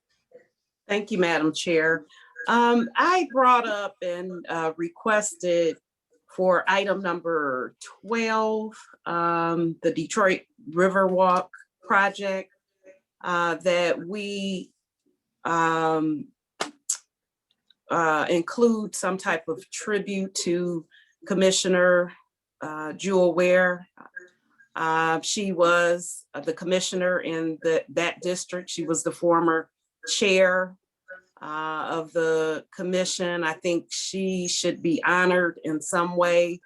Thank you, Madam Chair. I brought up and requested for item number 12, the Detroit Riverwalk project, that we include some type of tribute to Commissioner Jewel Ware. She was the commissioner in that district. She was the former chair of the commission. I think she should be honored in some way.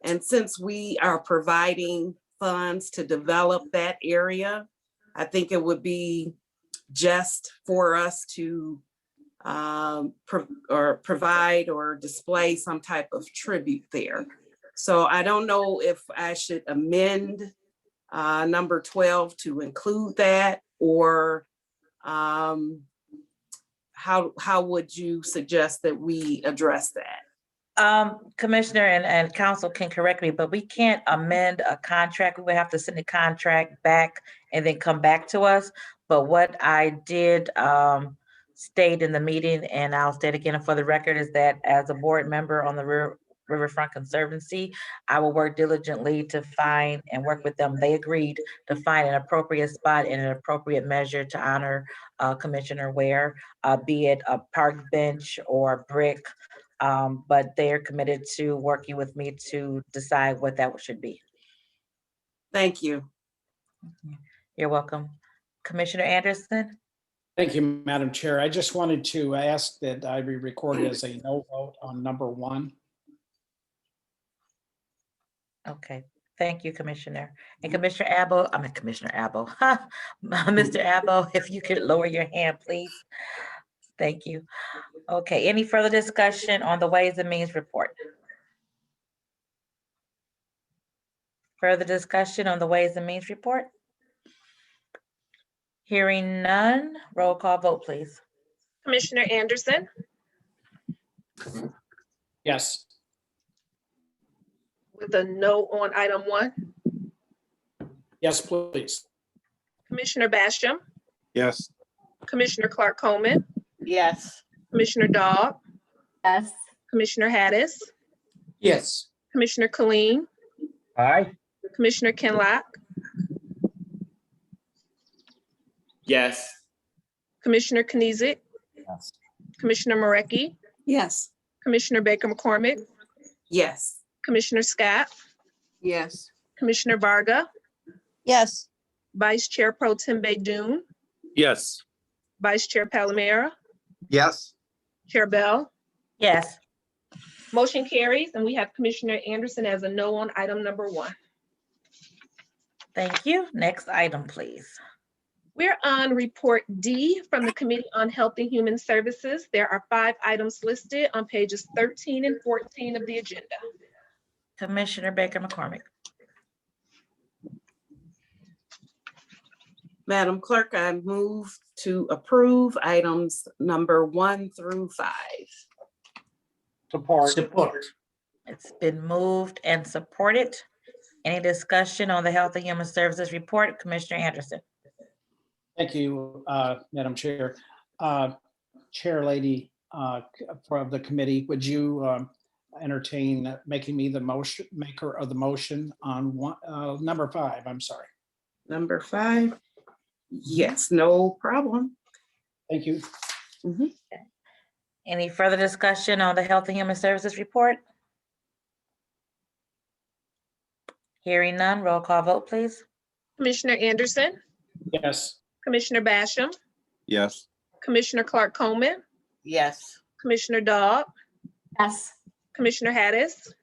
And since we are providing funds to develop that area, I think it would be just for us to provide or display some type of tribute there. So I don't know if I should amend number 12 to include that, or how would you suggest that we address that? Commissioner and council can correct me, but we can't amend a contract. We would have to send the contract back and then come back to us. But what I did state in the meeting, and I'll state again for the record, is that as a board member on the Riverfront Conservancy, I will work diligently to find and work with them. They agreed to find an appropriate spot and an appropriate measure to honor Commissioner Ware, be it a park bench or brick, but they're committed to working with me to decide what that should be. Thank you. You're welcome. Commissioner Anderson? Thank you, Madam Chair. I just wanted to ask that I be recorded as a no vote on number 1. Okay, thank you, Commissioner. And Commissioner Abbo, Commissioner Abbo, Mr. Abbo, if you could lower your hand, please. Thank you. Okay, any further discussion on the Ways and Means report? Further discussion on the Ways and Means report? Hearing none, roll call vote, please. Commissioner Anderson, Yes. with a no on item 1. Yes, please. Commissioner Basham, Yes. Commissioner Clark Coleman, Yes. Commissioner Dog, Yes. Commissioner Hadis, Yes. Commissioner Colleen, Aye. Commissioner Kinlock, Yes. Commissioner Knizik, Yes. Commissioner Marecki, Yes. Commissioner Baker McCormick, Yes. Commissioner Scott, Yes. Commissioner Varga, Yes. Vice Chair Pro Tem Baydoun, Yes. Vice Chair Palomera, Yes. Chair Bell. Yes. Motion carries, and we have Commissioner Anderson as a no on item number 1. Thank you. Next item, please. We're on report D from the Committee on Health and Human Services. There are 5 items listed on pages 13 and 14 of the agenda. Commissioner Baker McCormick. Madam Clerk, I move to approve items number 1 through 5. Support. It's been moved and supported. Any discussion on the Health and Human Services report? Commissioner Anderson. Thank you, Madam Chair. Chair Lady for the committee, would you entertain making me the motion maker of the motion on number 5? I'm sorry. Number 5? Yes, no problem. Thank you. Any further discussion on the Health and Human Services report? Hearing none, roll call vote, please. Commissioner Anderson, Yes. Commissioner Basham, Yes. Commissioner Clark Coleman, Yes. Commissioner Dodd, Yes. Commissioner Hadis,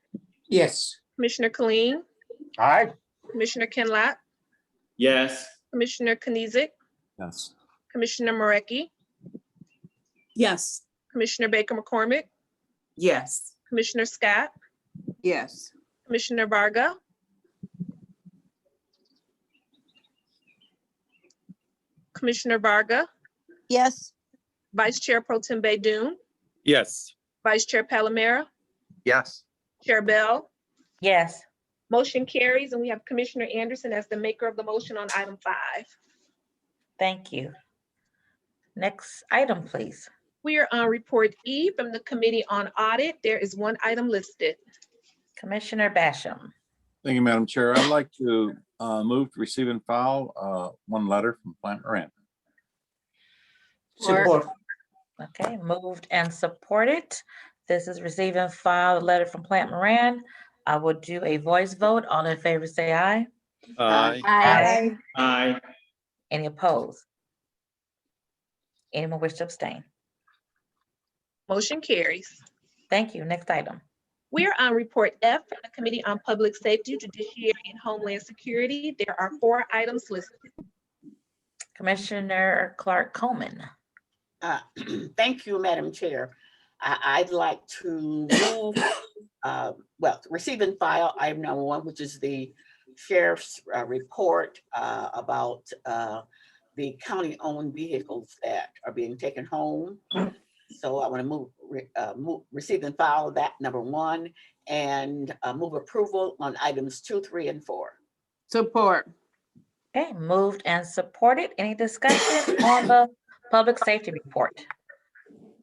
Yes. Commissioner Colleen, Aye. Commissioner Kinlack, Yes. Commissioner Knizik, Yes. Commissioner Morecki, Yes. Commissioner Baker McCormick, Yes. Commissioner Scott, Yes. Commissioner Varga, Commissioner Varga, Yes. Vice Chair Pro Tem Baydoun, Yes. Vice Chair Palomera, Yes. Chair Bell. Yes. Motion carries, and we have Commissioner Anderson as the maker of the motion on item 5. Thank you. Next item, please. We are on report E from the Committee on Audit. There is one item listed. Commissioner Basham. Thank you, Madam Chair. I'd like to move to receive and file one letter from Plant Moran. Support. Okay, moved and supported. This is receive and file a letter from Plant Moran. I will do a voice vote. All in favor, say aye. Aye. Aye. Aye. Any opposed? Anyone wish to abstain? Motion carries. Thank you. Next item. We are on report F from the Committee on Public Safety, Judiciary, and Homeland Security. There are 4 items listed. Commissioner Clark Coleman. Thank you, Madam Chair. I'd like to move, receive and file item number 1, which is the sheriff's report about the county-owned vehicles that are being taken home. So I want to move, receive and file that number 1, and move approval on items 2, 3, and 4. Support. Okay, moved and supported. Any discussion on the public safety report?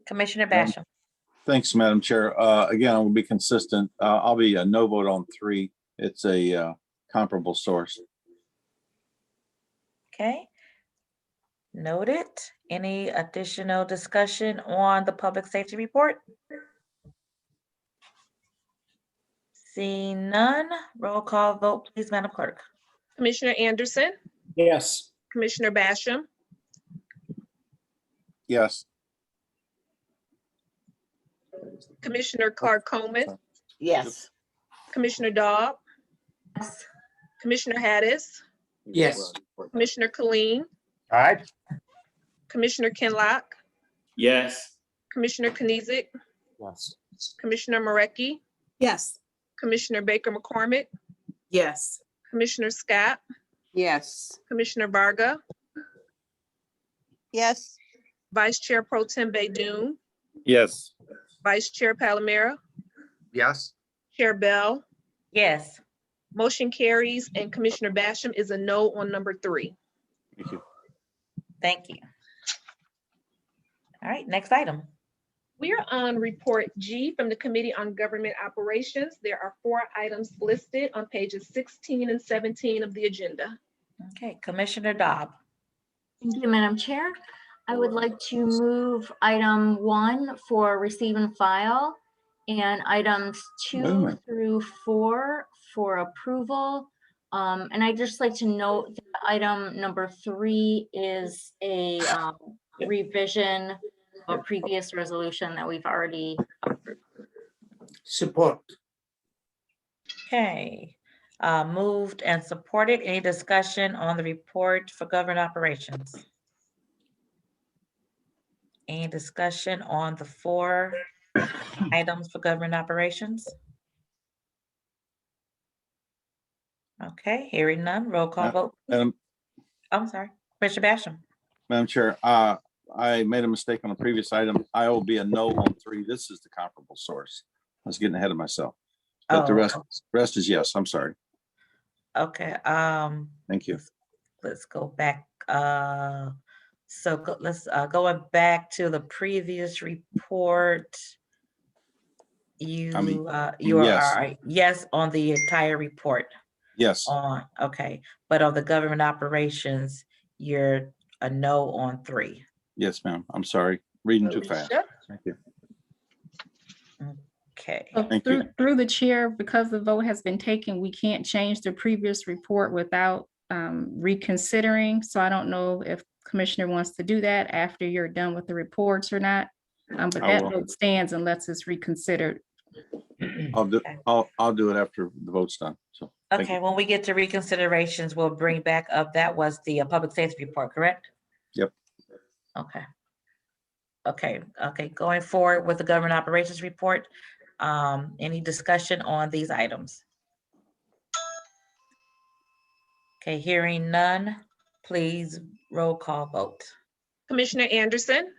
Commissioner Basham. Thanks, Madam Chair. Again, I will be consistent. I'll be a no vote on 3. It's a comparable source. Okay. Noted. Any additional discussion on the public safety report? Seeing none, roll call vote, please, Madam Clerk. Commissioner Anderson, Yes. Commissioner Basham, Yes. Commissioner Clark Coleman, Yes. Commissioner Dodd, Yes. Commissioner Hadis, Yes. Commissioner Colleen, Aye. Commissioner Kinlock, Yes. Commissioner Knizik, Yes. Commissioner Morecki, Yes. Commissioner Baker McCormick, Yes. Commissioner Scott, Yes. Commissioner Varga, Yes. Vice Chair Pro Tem Baydoun, Yes. Vice Chair Palomera, Yes. Chair Bell. Yes. Motion carries, and Commissioner Basham is a no on number 3. Thank you. Thank you. All right, next item. We are on report G from the Committee on Government Operations. There are 4 items listed on pages 16 and 17 of the agenda. Okay, Commissioner Dobb. Thank you, Madam Chair. I would like to move item 1 for receive and file, and items 2 through 4 for approval. And I'd just like to note that item number 3 is a revision of a previous resolution that we've already approved. Support. Okay, moved and supported. Any discussion on the report for government operations? Any discussion on the 4 items for government operations? Okay, hearing none, roll call vote. I'm sorry, Commissioner Basham. Madam Chair, I made a mistake on a previous item. I will be a no on 3. This is the comparable source. I was getting ahead of myself. But the rest is yes. I'm sorry. Okay, Thank you. let's go back. Let's going back to the previous report. You are yes. Yes on the entire report. Yes. Okay, but on the government operations, you're a no on 3. Yes, ma'am. I'm sorry. Reading too fast. Thank you. Okay. So Thank you. through the chair, because the vote has been taken, we can't change the previous report without reconsidering. So I don't know if Commissioner wants to do that after you're done with the reports or not. But I that will. vote stands unless it's reconsidered. I'll do it after the vote's done. So. thank Okay, you. when we get to reconsiderations, we'll bring back up, that was the public safety report, correct? Yep. Okay. Okay, going forward with the government operations report, any discussion on these items? Okay, hearing none, please roll call vote. Commissioner Anderson,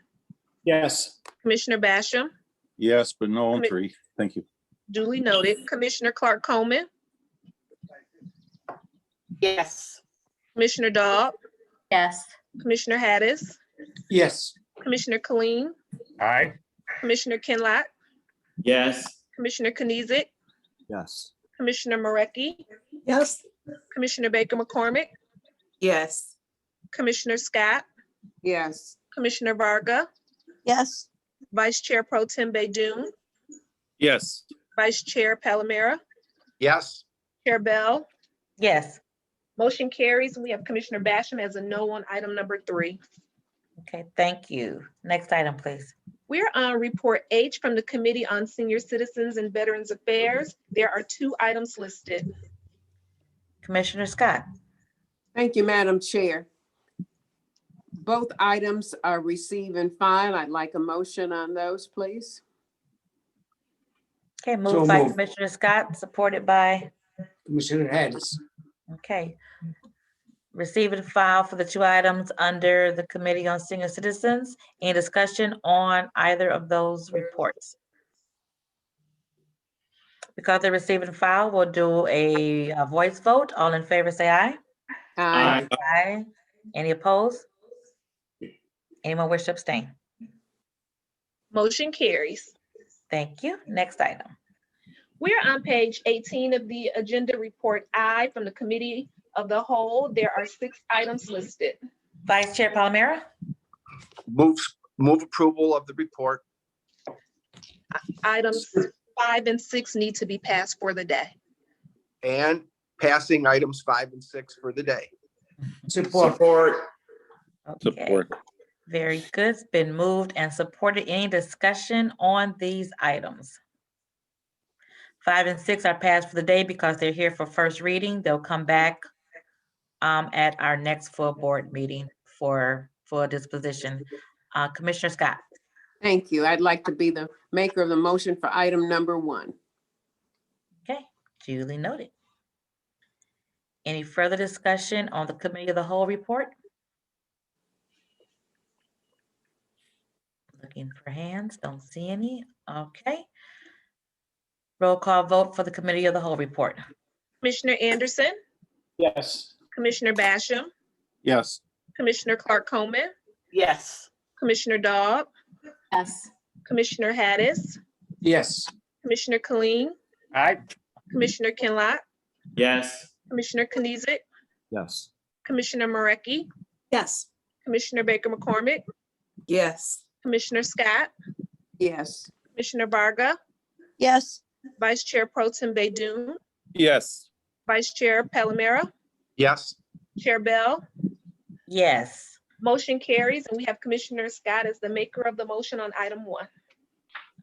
Yes. Commissioner Basham, Yes, but no on 3. Thank you. duly noted. Commissioner Clark Coleman, Yes. Commissioner Dobb, Yes. Commissioner Hadis, Yes. Commissioner Killeen, Aye. Commissioner Kinlack, Yes. Commissioner Knizik, Yes. Commissioner Marecki, Yes. Commissioner Baker McCormick, Yes. Commissioner Scott, Yes. Commissioner Varga, Yes. Vice Chair Pro Tem Baydoun, Yes. Vice Chair Palomera, Yes. Chair Bell. Yes. Motion carries. We have Commissioner Basham as a no on item number 3. Okay, thank you. Next item, please. We're on report H from the Committee on Senior Citizens and Veterans Affairs. There are 2 items listed. Commissioner Scott. Thank you, Madam Chair. Both items are receive and file. I'd like a motion on those, please. Okay, So moved by moved. Commissioner Scott, supported by, Commissioner Hadis. okay. Receive and file for the 2 items under the Committee on Senior Citizens. Any discussion on either of those reports? Because they're receive and file, we'll do a voice vote. All in favor, say aye. Aye. Aye. Any opposed? Anyone wish to abstain? Motion carries. Thank you. Next item. We're on page 18 of the agenda, report I from the Committee of the Whole. There are 6 items listed. Vice Chair Palomera. Move approval of the report. Items 5 and 6 need to be passed for the day. And passing items 5 and 6 for the day. Support. Okay. Very good. It's been moved and supported. Any discussion on these items? 5 and 6 are passed for the day because they're here for first reading. They'll come back at our next full board meeting for disposition. Commissioner Scott. Thank you. I'd like to be the maker of the motion for item number 1. Okay, duly noted. Any further discussion on the Committee of the Whole report? Looking for hands, don't see any. Okay. Roll call vote for the Committee of the Whole report. Commissioner Anderson, Yes. Commissioner Basham, Yes. Commissioner Clark Coleman, Yes. Commissioner Dobb, Yes. Commissioner Hadis, Yes. Commissioner Killeen, Aye. Commissioner Kinlack, Yes. Commissioner Knizik, Yes. Commissioner Marecki, Yes. Commissioner Baker McCormick, Yes. Commissioner Scott, Yes. Commissioner Varga, Yes. Vice Chair Pro Tem Baydoun, Yes. Vice Chair Palomera, Yes. Chair Bell. Yes. Motion carries, and we have Commissioner Scott as the maker of the motion on item 1.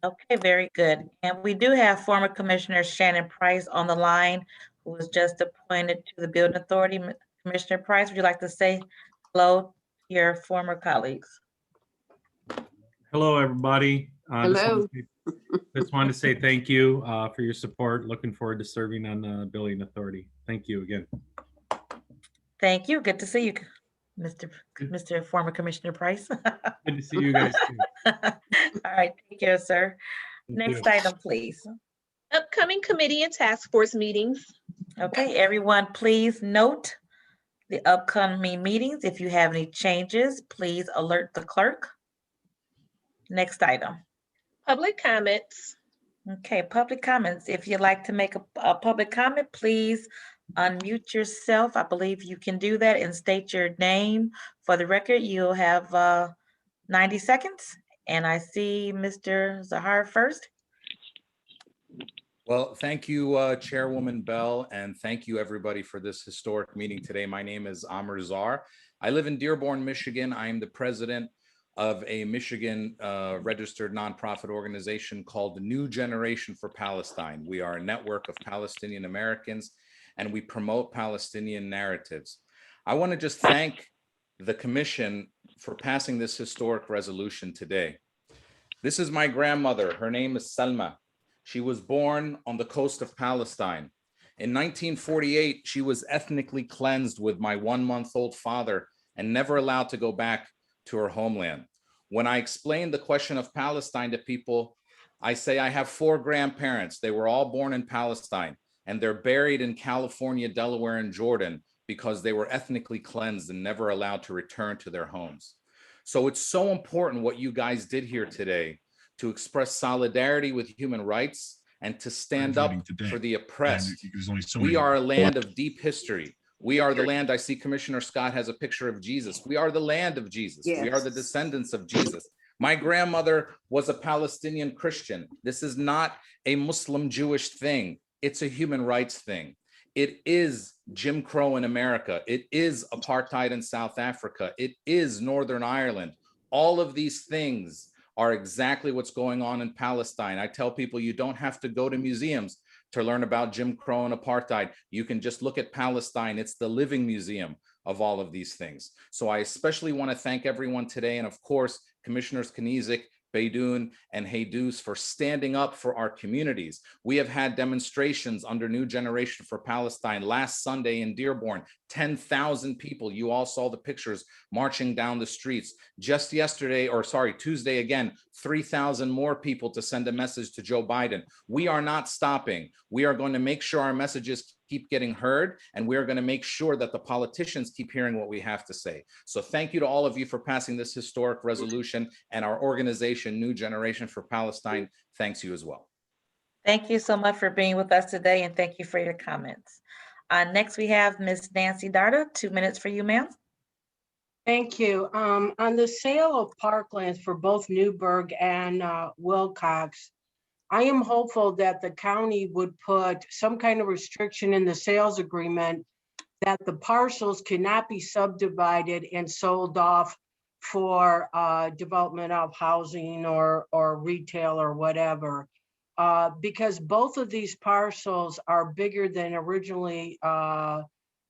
Okay, very good. And we do have former Commissioner Shannon Price on the line, who was just appointed to the Building Authority. Commissioner Price, would you like to say hello to your former colleagues? Hello, everybody. Hello. Just wanted to say thank you for your support. Looking forward to serving on the Building Authority. Thank you again. Thank you. Good to see you, Mr. Former Commissioner Price. Good to see you guys too. All right, take care, sir. Thank Next you. item, please. Upcoming committee and task force meetings. Okay, everyone, please note the upcoming meetings. If you have any changes, please alert the clerk. Next item. Public comments. Okay, public comments. If you'd like to make a public comment, please unmute yourself. I believe you can do that and state your name. For the record, you'll have 90 seconds. And I see Mr. Zahar first. Well, thank you, Chairwoman Bell, and thank you, everybody, for this historic meeting today. My name is Amr Zar. I live in Dearborn, Michigan. I am the president of a Michigan registered nonprofit organization called the New Generation for Palestine. We are a network of Palestinian Americans, and we promote Palestinian narratives. I want to just thank the commission for passing this historic resolution today. This is my grandmother. Her name is Salma. She was born on the coast of Palestine. In 1948, she was ethnically cleansed with my 1-month-old father and never allowed to go back to her homeland. When I explain the question of Palestine to people, I say I have 4 grandparents. They were all born in Palestine, and they're buried in California, Delaware, and Jordan because they were ethnically cleansed and never allowed to return to their homes. So it's so important what you guys did here today to express solidarity with human rights and to stand up for the oppressed. We are a land of deep history. We are the land. I see Commissioner Scott has a picture of Jesus. We are the land of Jesus. We are the descendants of Jesus. My grandmother was a Palestinian Christian. This is not a Muslim Jewish thing. It's a human rights thing. It is Jim Crow in America. It is apartheid in South Africa. It is Northern Ireland. All of these things are exactly what's going on in Palestine. I tell people you don't have to go to museums to learn about Jim Crow and apartheid. You can just look at Palestine. It's the living museum of all of these things. So I especially want to thank everyone today. And of course, Commissioners Knizik, Beydoun, and Jesus for standing up for our communities. We have had demonstrations under New Generation for Palestine last Sunday in Dearborn, 10,000 people. You all saw the pictures marching down the streets. Just yesterday, or sorry, Tuesday again, 3,000 more people to send a message to Joe Biden. We are not stopping. We are going to make sure our messages keep getting heard, and we are going to make sure that the politicians keep hearing what we have to say. So thank you to all of you for passing this historic resolution, and our organization, New Generation for Palestine, thanks you as well. Thank you so much for being with us today, and thank you for your comments. Next, we have Ms. Nancy Darda. 2 minutes for you, ma'am. Thank you. On the sale of parklands for both Newburgh and Wilcox, I am hopeful that the county would put some kind of restriction in the sales agreement that the parcels cannot be subdivided and sold off for development of housing or retail or whatever. Because both of these parcels are bigger than originally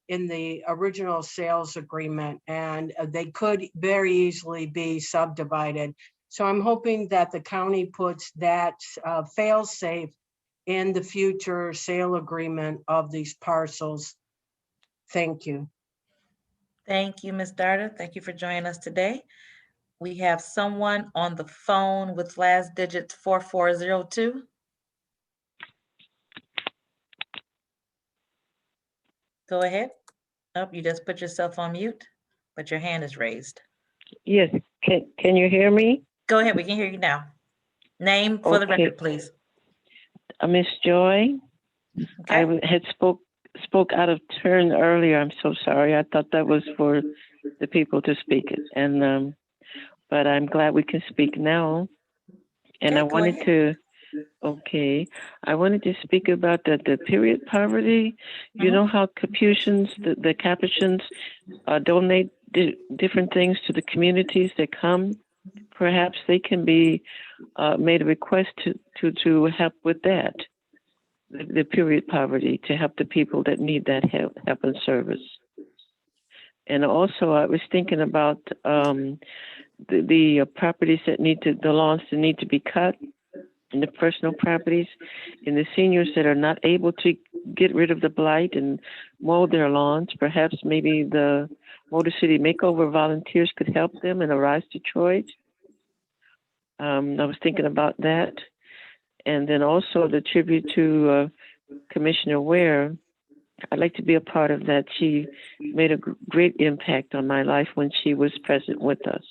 in the original sales agreement, and they could very easily be subdivided. So I'm hoping that the county puts that fail-safe in the future sale agreement of these parcels. Thank you. Thank you, Ms. Darda. Thank you for joining us today. We have someone on the phone with last digits 4402. Go ahead. Oh, you just put yourself on mute, but your hand is raised. Yes, can you hear me? Go ahead, we can hear you now. Name for the record, please. Miss Joy. Okay. I had spoke out of turn earlier. I'm so sorry. I thought that was for the people to speak it, and but I'm glad we can speak now. And Okay, I wanted to. Okay, I wanted to speak about the period poverty. You know how Capuchins, the Capuchins, donate different things to the communities that come. Perhaps they can be made a request to help with that, the period poverty, to help the people that need that help and service. And also, I was thinking about the properties that the lawns that need to be cut, and the personal properties, and the seniors that are not able to get rid of the blight and mow their lawns. Perhaps maybe the Motor City Makeover volunteers could help them in Arise Detroit. I was thinking about that. And then also the tribute to Commissioner Ware. I'd like to be a part of that. She made a great impact on my life when she was present with us.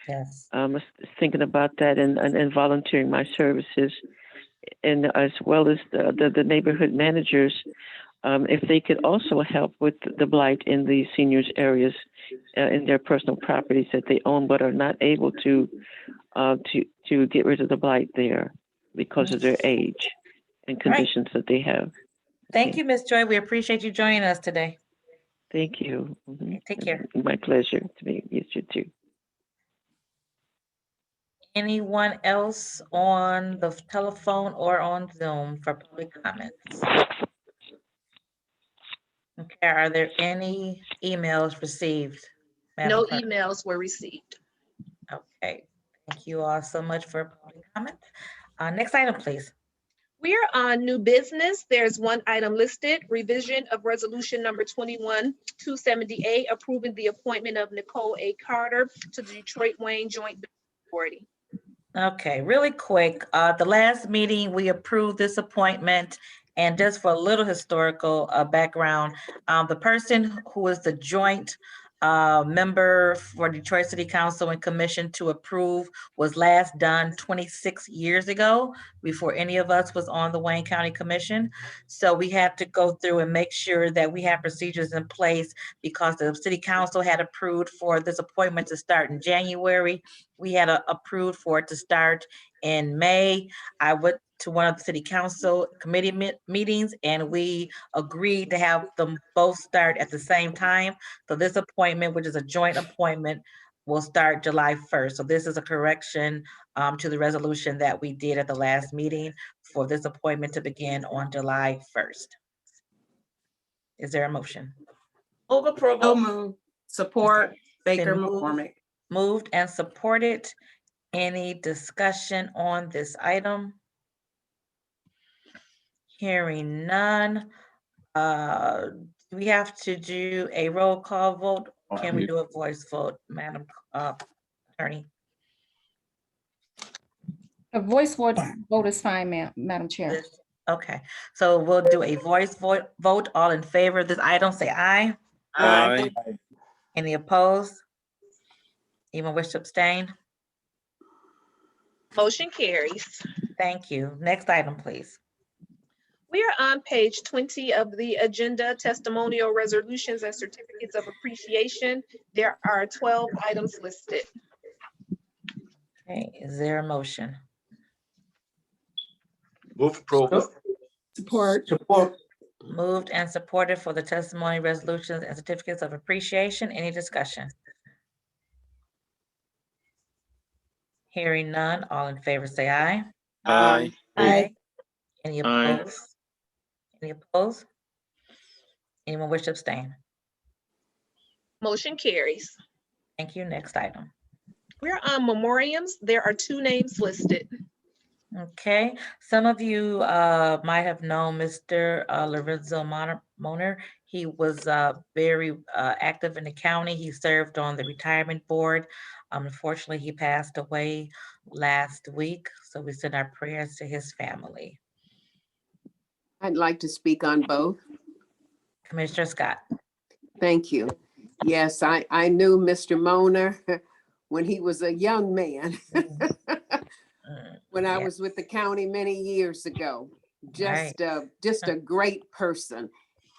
Yes. I was thinking about that and volunteering my services, and as well as the neighborhood managers, if they could also help with the blight in the seniors areas in their personal properties that they own but are not able to get rid of the blight there because of their age. and Right. conditions that they have. Thank you, Ms. Joy. We appreciate you joining us today. Thank you. Take care. My pleasure to meet you too. Anyone else on the telephone or on Zoom for public comments? Okay, are there any emails received? Madam No Clerk? emails were received. Okay, thank you all so much for public comment. Next item, please. We are on new business. There's one item listed, revision of resolution number 21-278, approving the appointment of Nicole A. Carter to the Detroit Wayne Joint Business Authority. Okay, really quick. The last meeting, we approved this appointment. And just for a little historical background, the person who is the joint member for Detroit City Council and Commission to approve was last done 26 years ago, before any of us was on the Wayne County Commission. So we had to go through and make sure that we have procedures in place, because the City Council had approved for this appointment to start in January. We had approved for it to start in May. I went to one of the City Council committee meetings, and we agreed to have them both start at the same time. So this appointment, which is a joint appointment, will start July 1st. So this is a correction to the resolution that we did at the last meeting for this appointment to begin on July 1st. Is there a motion? Move approval. So moved. Support, Baker Been moved- McCormick. Moved and supported. Any discussion on this item? Hearing none. Do we have to do a roll call vote? Can we do a voice vote, Madam Attorney? A voice vote is fine, Madam Chair. Okay, so we'll do a voice vote. All in favor of this item, say aye. Aye. Any opposed? Anyone wish to abstain? Motion carries. Thank you. Next item, please. We are on page 20 of the agenda, testimonial resolutions and certificates of appreciation. There are 12 items listed. Okay, is there a motion? Move approval. Support. Moved and supported for the testimony, resolutions, and certificates of appreciation. Any discussion? Hearing none, all in favor say aye. Aye. Aye. Any Aye. opposed? Any opposed? Anyone wish to abstain? Motion carries. Thank you. Next item. We're on memoriams. There are 2 names listed. Okay, some of you might have known Mr. Lorenzo Moner. He was very active in the county. He served on the retirement board. Unfortunately, he passed away last week, so we send our prayers to his family. I'd like to speak on both. Commissioner Scott. Thank you. Yes, I knew Mr. Moner when he was a young man. When I was with the county many years ago. Just a great person.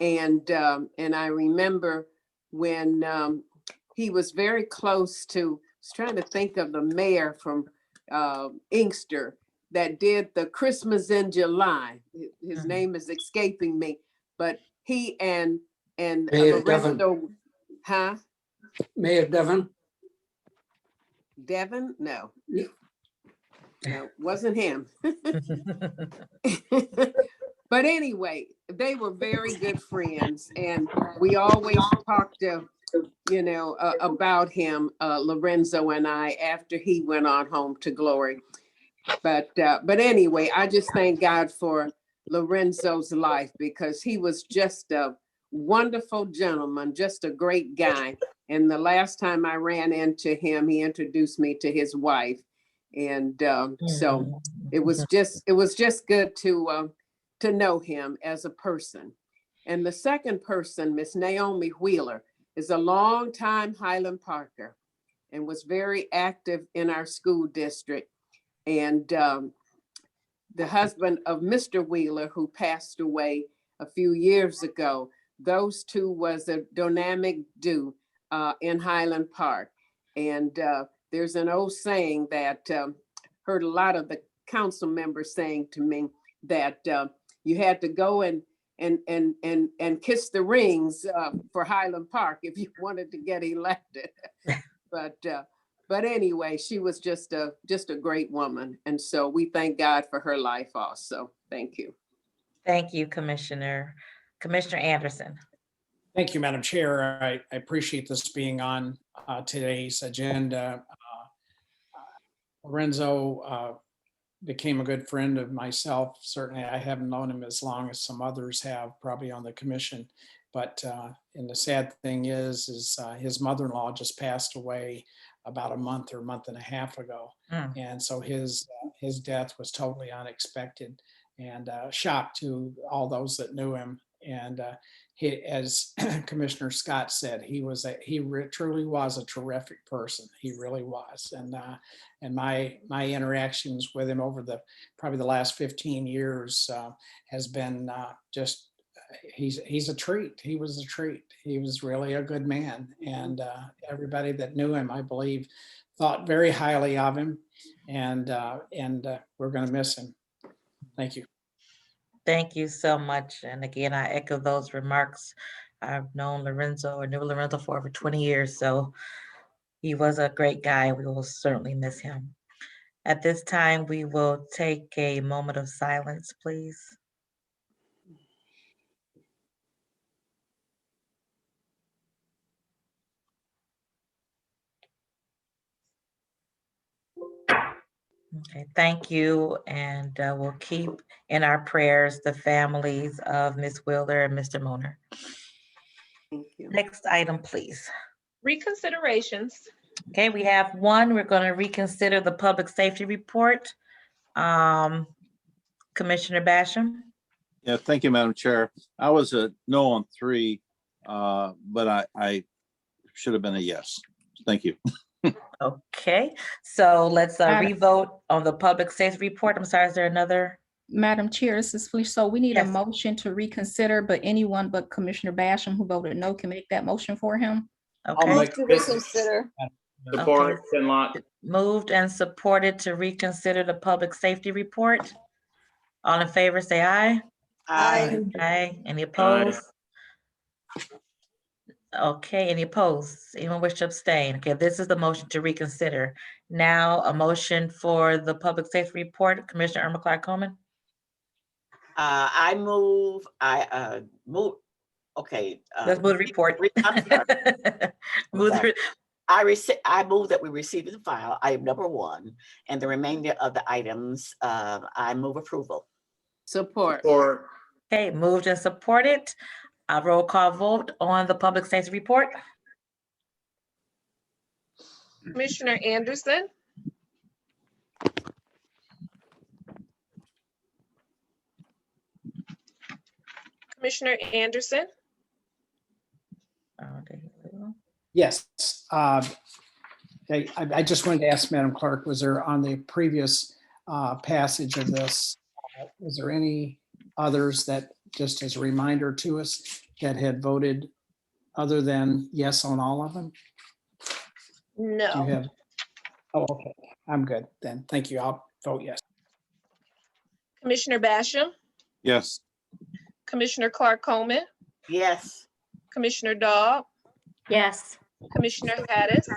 And I remember when he was very close to, I was trying to think of the mayor from Inkster that did the Christmas in July. His name is escaping me, but he and Mayor Devon. Lorenzo, huh? Mayor Devon. Devon? No. No, wasn't him. But anyway, they were very good friends, and we always talked about him, Lorenzo and I, after he went on home to glory. But anyway, I just thank God for Lorenzo's life, because he was just a wonderful gentleman, just a great guy. And the last time I ran into him, he introduced me to his wife. And so it was just good to know him as a person. And the second person, Miss Naomi Wheeler, is a longtime Highland Parker and was very active in our school district. And the husband of Mr. Wheeler, who passed away a few years ago, those two was a dynamic duo in Highland Park. And there's an old saying that heard a lot of the council members saying to me, that you had to go and kiss the rings for Highland Park if you wanted to get elected. But anyway, she was just a great woman. And so we thank God for her life also. Thank you. Thank you, Commissioner. Commissioner Anderson. Thank you, Madam Chair. I appreciate this being on today's agenda. Lorenzo became a good friend of myself. Certainly, I haven't known him as long as some others have, probably on the commission. But and the sad thing is his mother-in-law just passed away about a month or month and a half ago. And so his death was totally unexpected and shock to all those that knew him. And he, as Commissioner Scott said, he truly was a terrific person. He really was. And my interactions with him over probably the last 15 years has been just, he's a treat. He was a treat. He was really a good man. And everybody that knew him, I believe, thought very highly of him. And we're going to miss him. Thank you. Thank you so much. And again, I echo those remarks. I've known Lorenzo or knew Lorenzo for over 20 years, so he was a great guy. We will certainly miss him. At this time, we will take a moment of silence, please. Okay, thank you. And we'll keep in our prayers the families of Ms. Wheeler and Mr. Moner. Thank you. Next item, please. Reconsiderations. Okay, we have one. We're going to reconsider the public safety report. Commissioner Basham. Yeah, thank you, Madam Chair. I was a no on 3, but I should have been a yes. Thank you. Okay, so let's revote on the public safety report. I'm sorry, is there another? Madam Chair, this is Felicia. So we need a Yes. motion to reconsider, but anyone but Commissioner Basham who voted no can make that motion for him. Okay. Move to reconsider. Support, Sinlot. Moved and supported to reconsider the public safety report. All in favor, say aye. Aye. Aye. Any opposed? Okay, any opposed? Anyone wish to abstain? Okay, this is the motion to reconsider. Now a motion for the public safety report. Commissioner Irma Clark-Coleman. I move, okay. Let's move the report. I'm sorry. Move the I move that we receive the file, item number 1, and the remainder of the items, I move approval. Support. Okay, moved and supported. A roll call vote on the public safety report. Commissioner Anderson. Commissioner Anderson. Yes. I just wanted to ask Madam Clerk, was there on the previous passage of this, was there any others that, just as a reminder to us, that had voted other than yes on all of them? Do you No. have? Oh, okay. I'm good then. Thank you. I'll vote yes. Commissioner Basham. Yes. Commissioner Clark-Coleman. Yes. Commissioner Daub. Yes. Commissioner Hadis.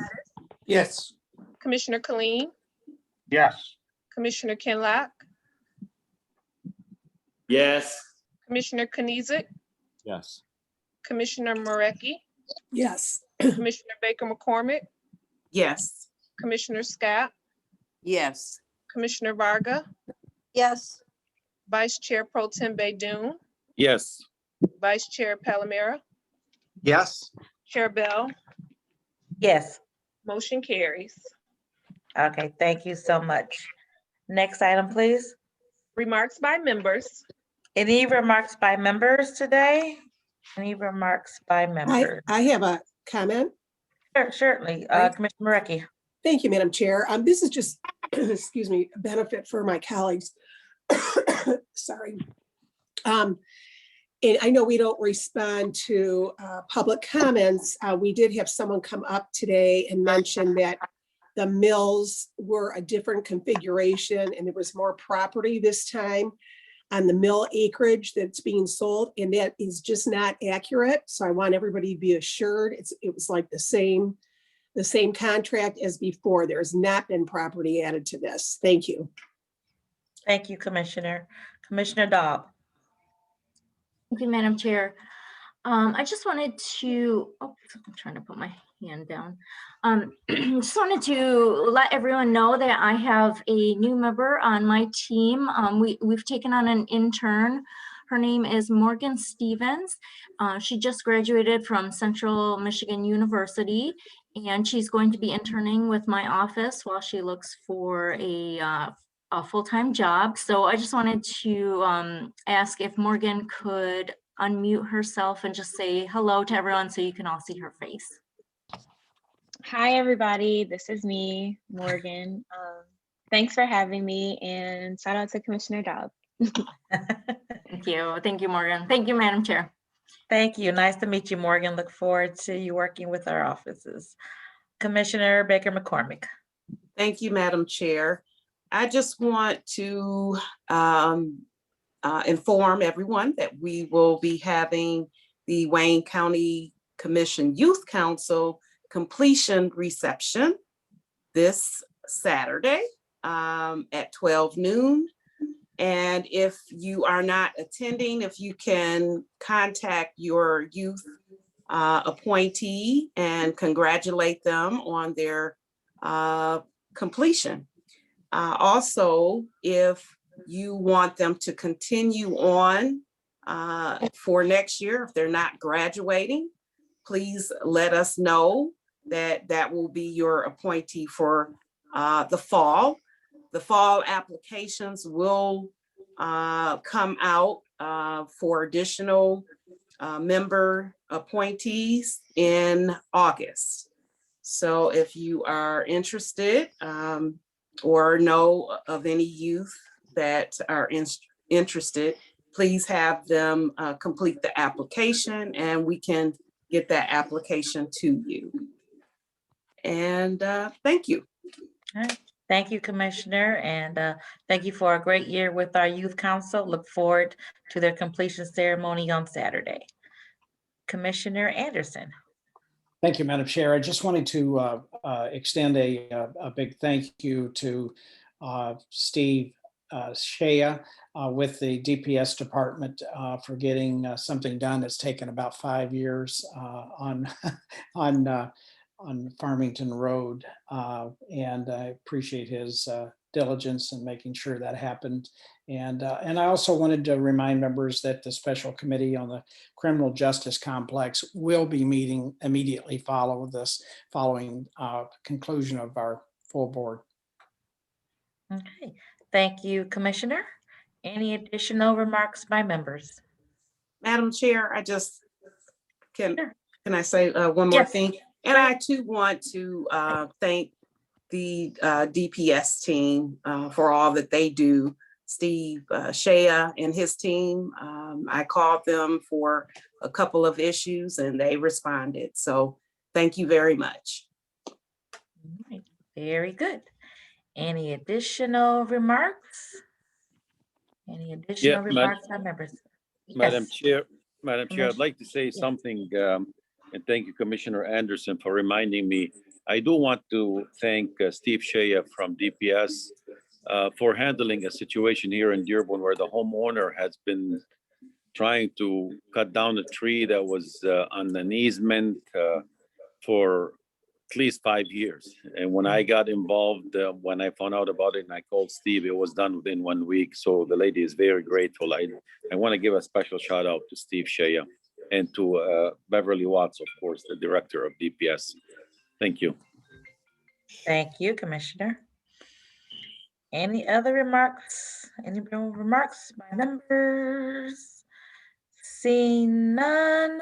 Yes. Commissioner Killeen. Yes. Commissioner Kinlock. Yes. Commissioner Kniezek. Yes. Commissioner Marecki. Yes. Commissioner Baker McCormick. Yes. Commissioner Scott. Yes. Commissioner Varga. Yes. Vice Chair Pro Tem Baydoun. Yes. Vice Chair Palomera. Yes. Chair Bell. Yes. Motion carries. Okay, thank you so much. Next item, please. Remarks by members. Any remarks by members today? Any remarks by members? I have a comment. Sure, certainly. Commissioner Marecki. Thank you, Madam Chair. This is just, excuse me, a benefit for my colleagues. Sorry. And I know we don't respond to public comments. We did have someone come up today and mention that the mills were a different configuration and there was more property this time. on the mill acreage that's being sold, and that is just not accurate. So I want everybody to be assured it was like the same contract as before. There's not been property added to this. Thank you. Thank you, Commissioner. Commissioner Dobb. Thank you, Madam Chair. I just wanted to, I'm trying to put my hand down. Just wanted to let everyone know that I have a new member on my team. We've taken on an intern. Her name is Morgan Stevens. She just graduated from Central Michigan University, and she's going to be interning with my office while she looks for a full-time job. So I just wanted to ask if Morgan could unmute herself and just say hello to everyone so you can all see her face. Hi, everybody. This is me, Morgan. Thanks for having me, and shout out to Commissioner Dobb. Thank you. Thank you, Morgan. Thank you, Madam Chair. Thank you. Nice to meet you, Morgan. Look forward to you working with our offices. Commissioner Baker McCormick. Thank you, Madam Chair. I just want to inform everyone that we will be having the Wayne County Commission Youth Council completion reception this Saturday at 12 noon. And if you are not attending, if you can contact your youth appointee and congratulate them on their completion. Also, if you want them to continue on for next year, if they're not graduating, please let us know that will be your appointee for the fall. The fall applications will come out for additional member appointees in August. So if you are interested or know of any youth that are interested, please have them complete the application and we can get that application to you. And thank you. All right. Thank you, Commissioner, and thank you for a great year with our Youth Council. Look forward to their completion ceremony on Saturday. Commissioner Anderson. Thank you, Madam Chair. I just wanted to extend a big thank you to Steve Shea with the DPS department for getting something done that's taken about 5 years on Farmington Road. And I appreciate his diligence in making sure that happened. And I also wanted to remind members that the special committee on the criminal justice complex will be meeting immediately following conclusion of our full board. Okay, thank you, Commissioner. Any additional remarks by members? Madam Chair, I just can I say one more thing? And I too want to thank the DPS team for all that they do. Steve Shea and his team, I called them for a couple of issues and they responded. So thank you very much. All right, very good. Any additional remarks? Any additional remarks by members? Madam Yes. Chair, I'd like to say something, and thank you, Commissioner Anderson, for reminding me. I do want to thank Steve Shea from DPS for handling a situation here in Dearborn where the homeowner has been trying to cut down a tree that was on an easement for at least 5 years. And when I got involved, when I found out about it and I called Steve, it was done within 1 week. So the lady is very grateful. I want to give a special shout out to Steve Shea and to Beverly Watts, of course, the director of DPS. Thank you. Thank you, Commissioner. Any other remarks? Any remarks by members? Seeing none.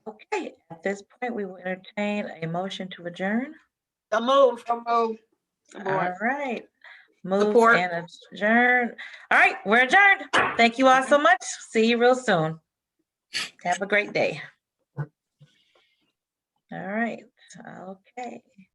Okay, at this point, we will entertain a motion to adjourn. So move. All right. Move and adjourn. All right, we're adjourned. Thank you all so much. See you real soon. Have a great day. All right, okay.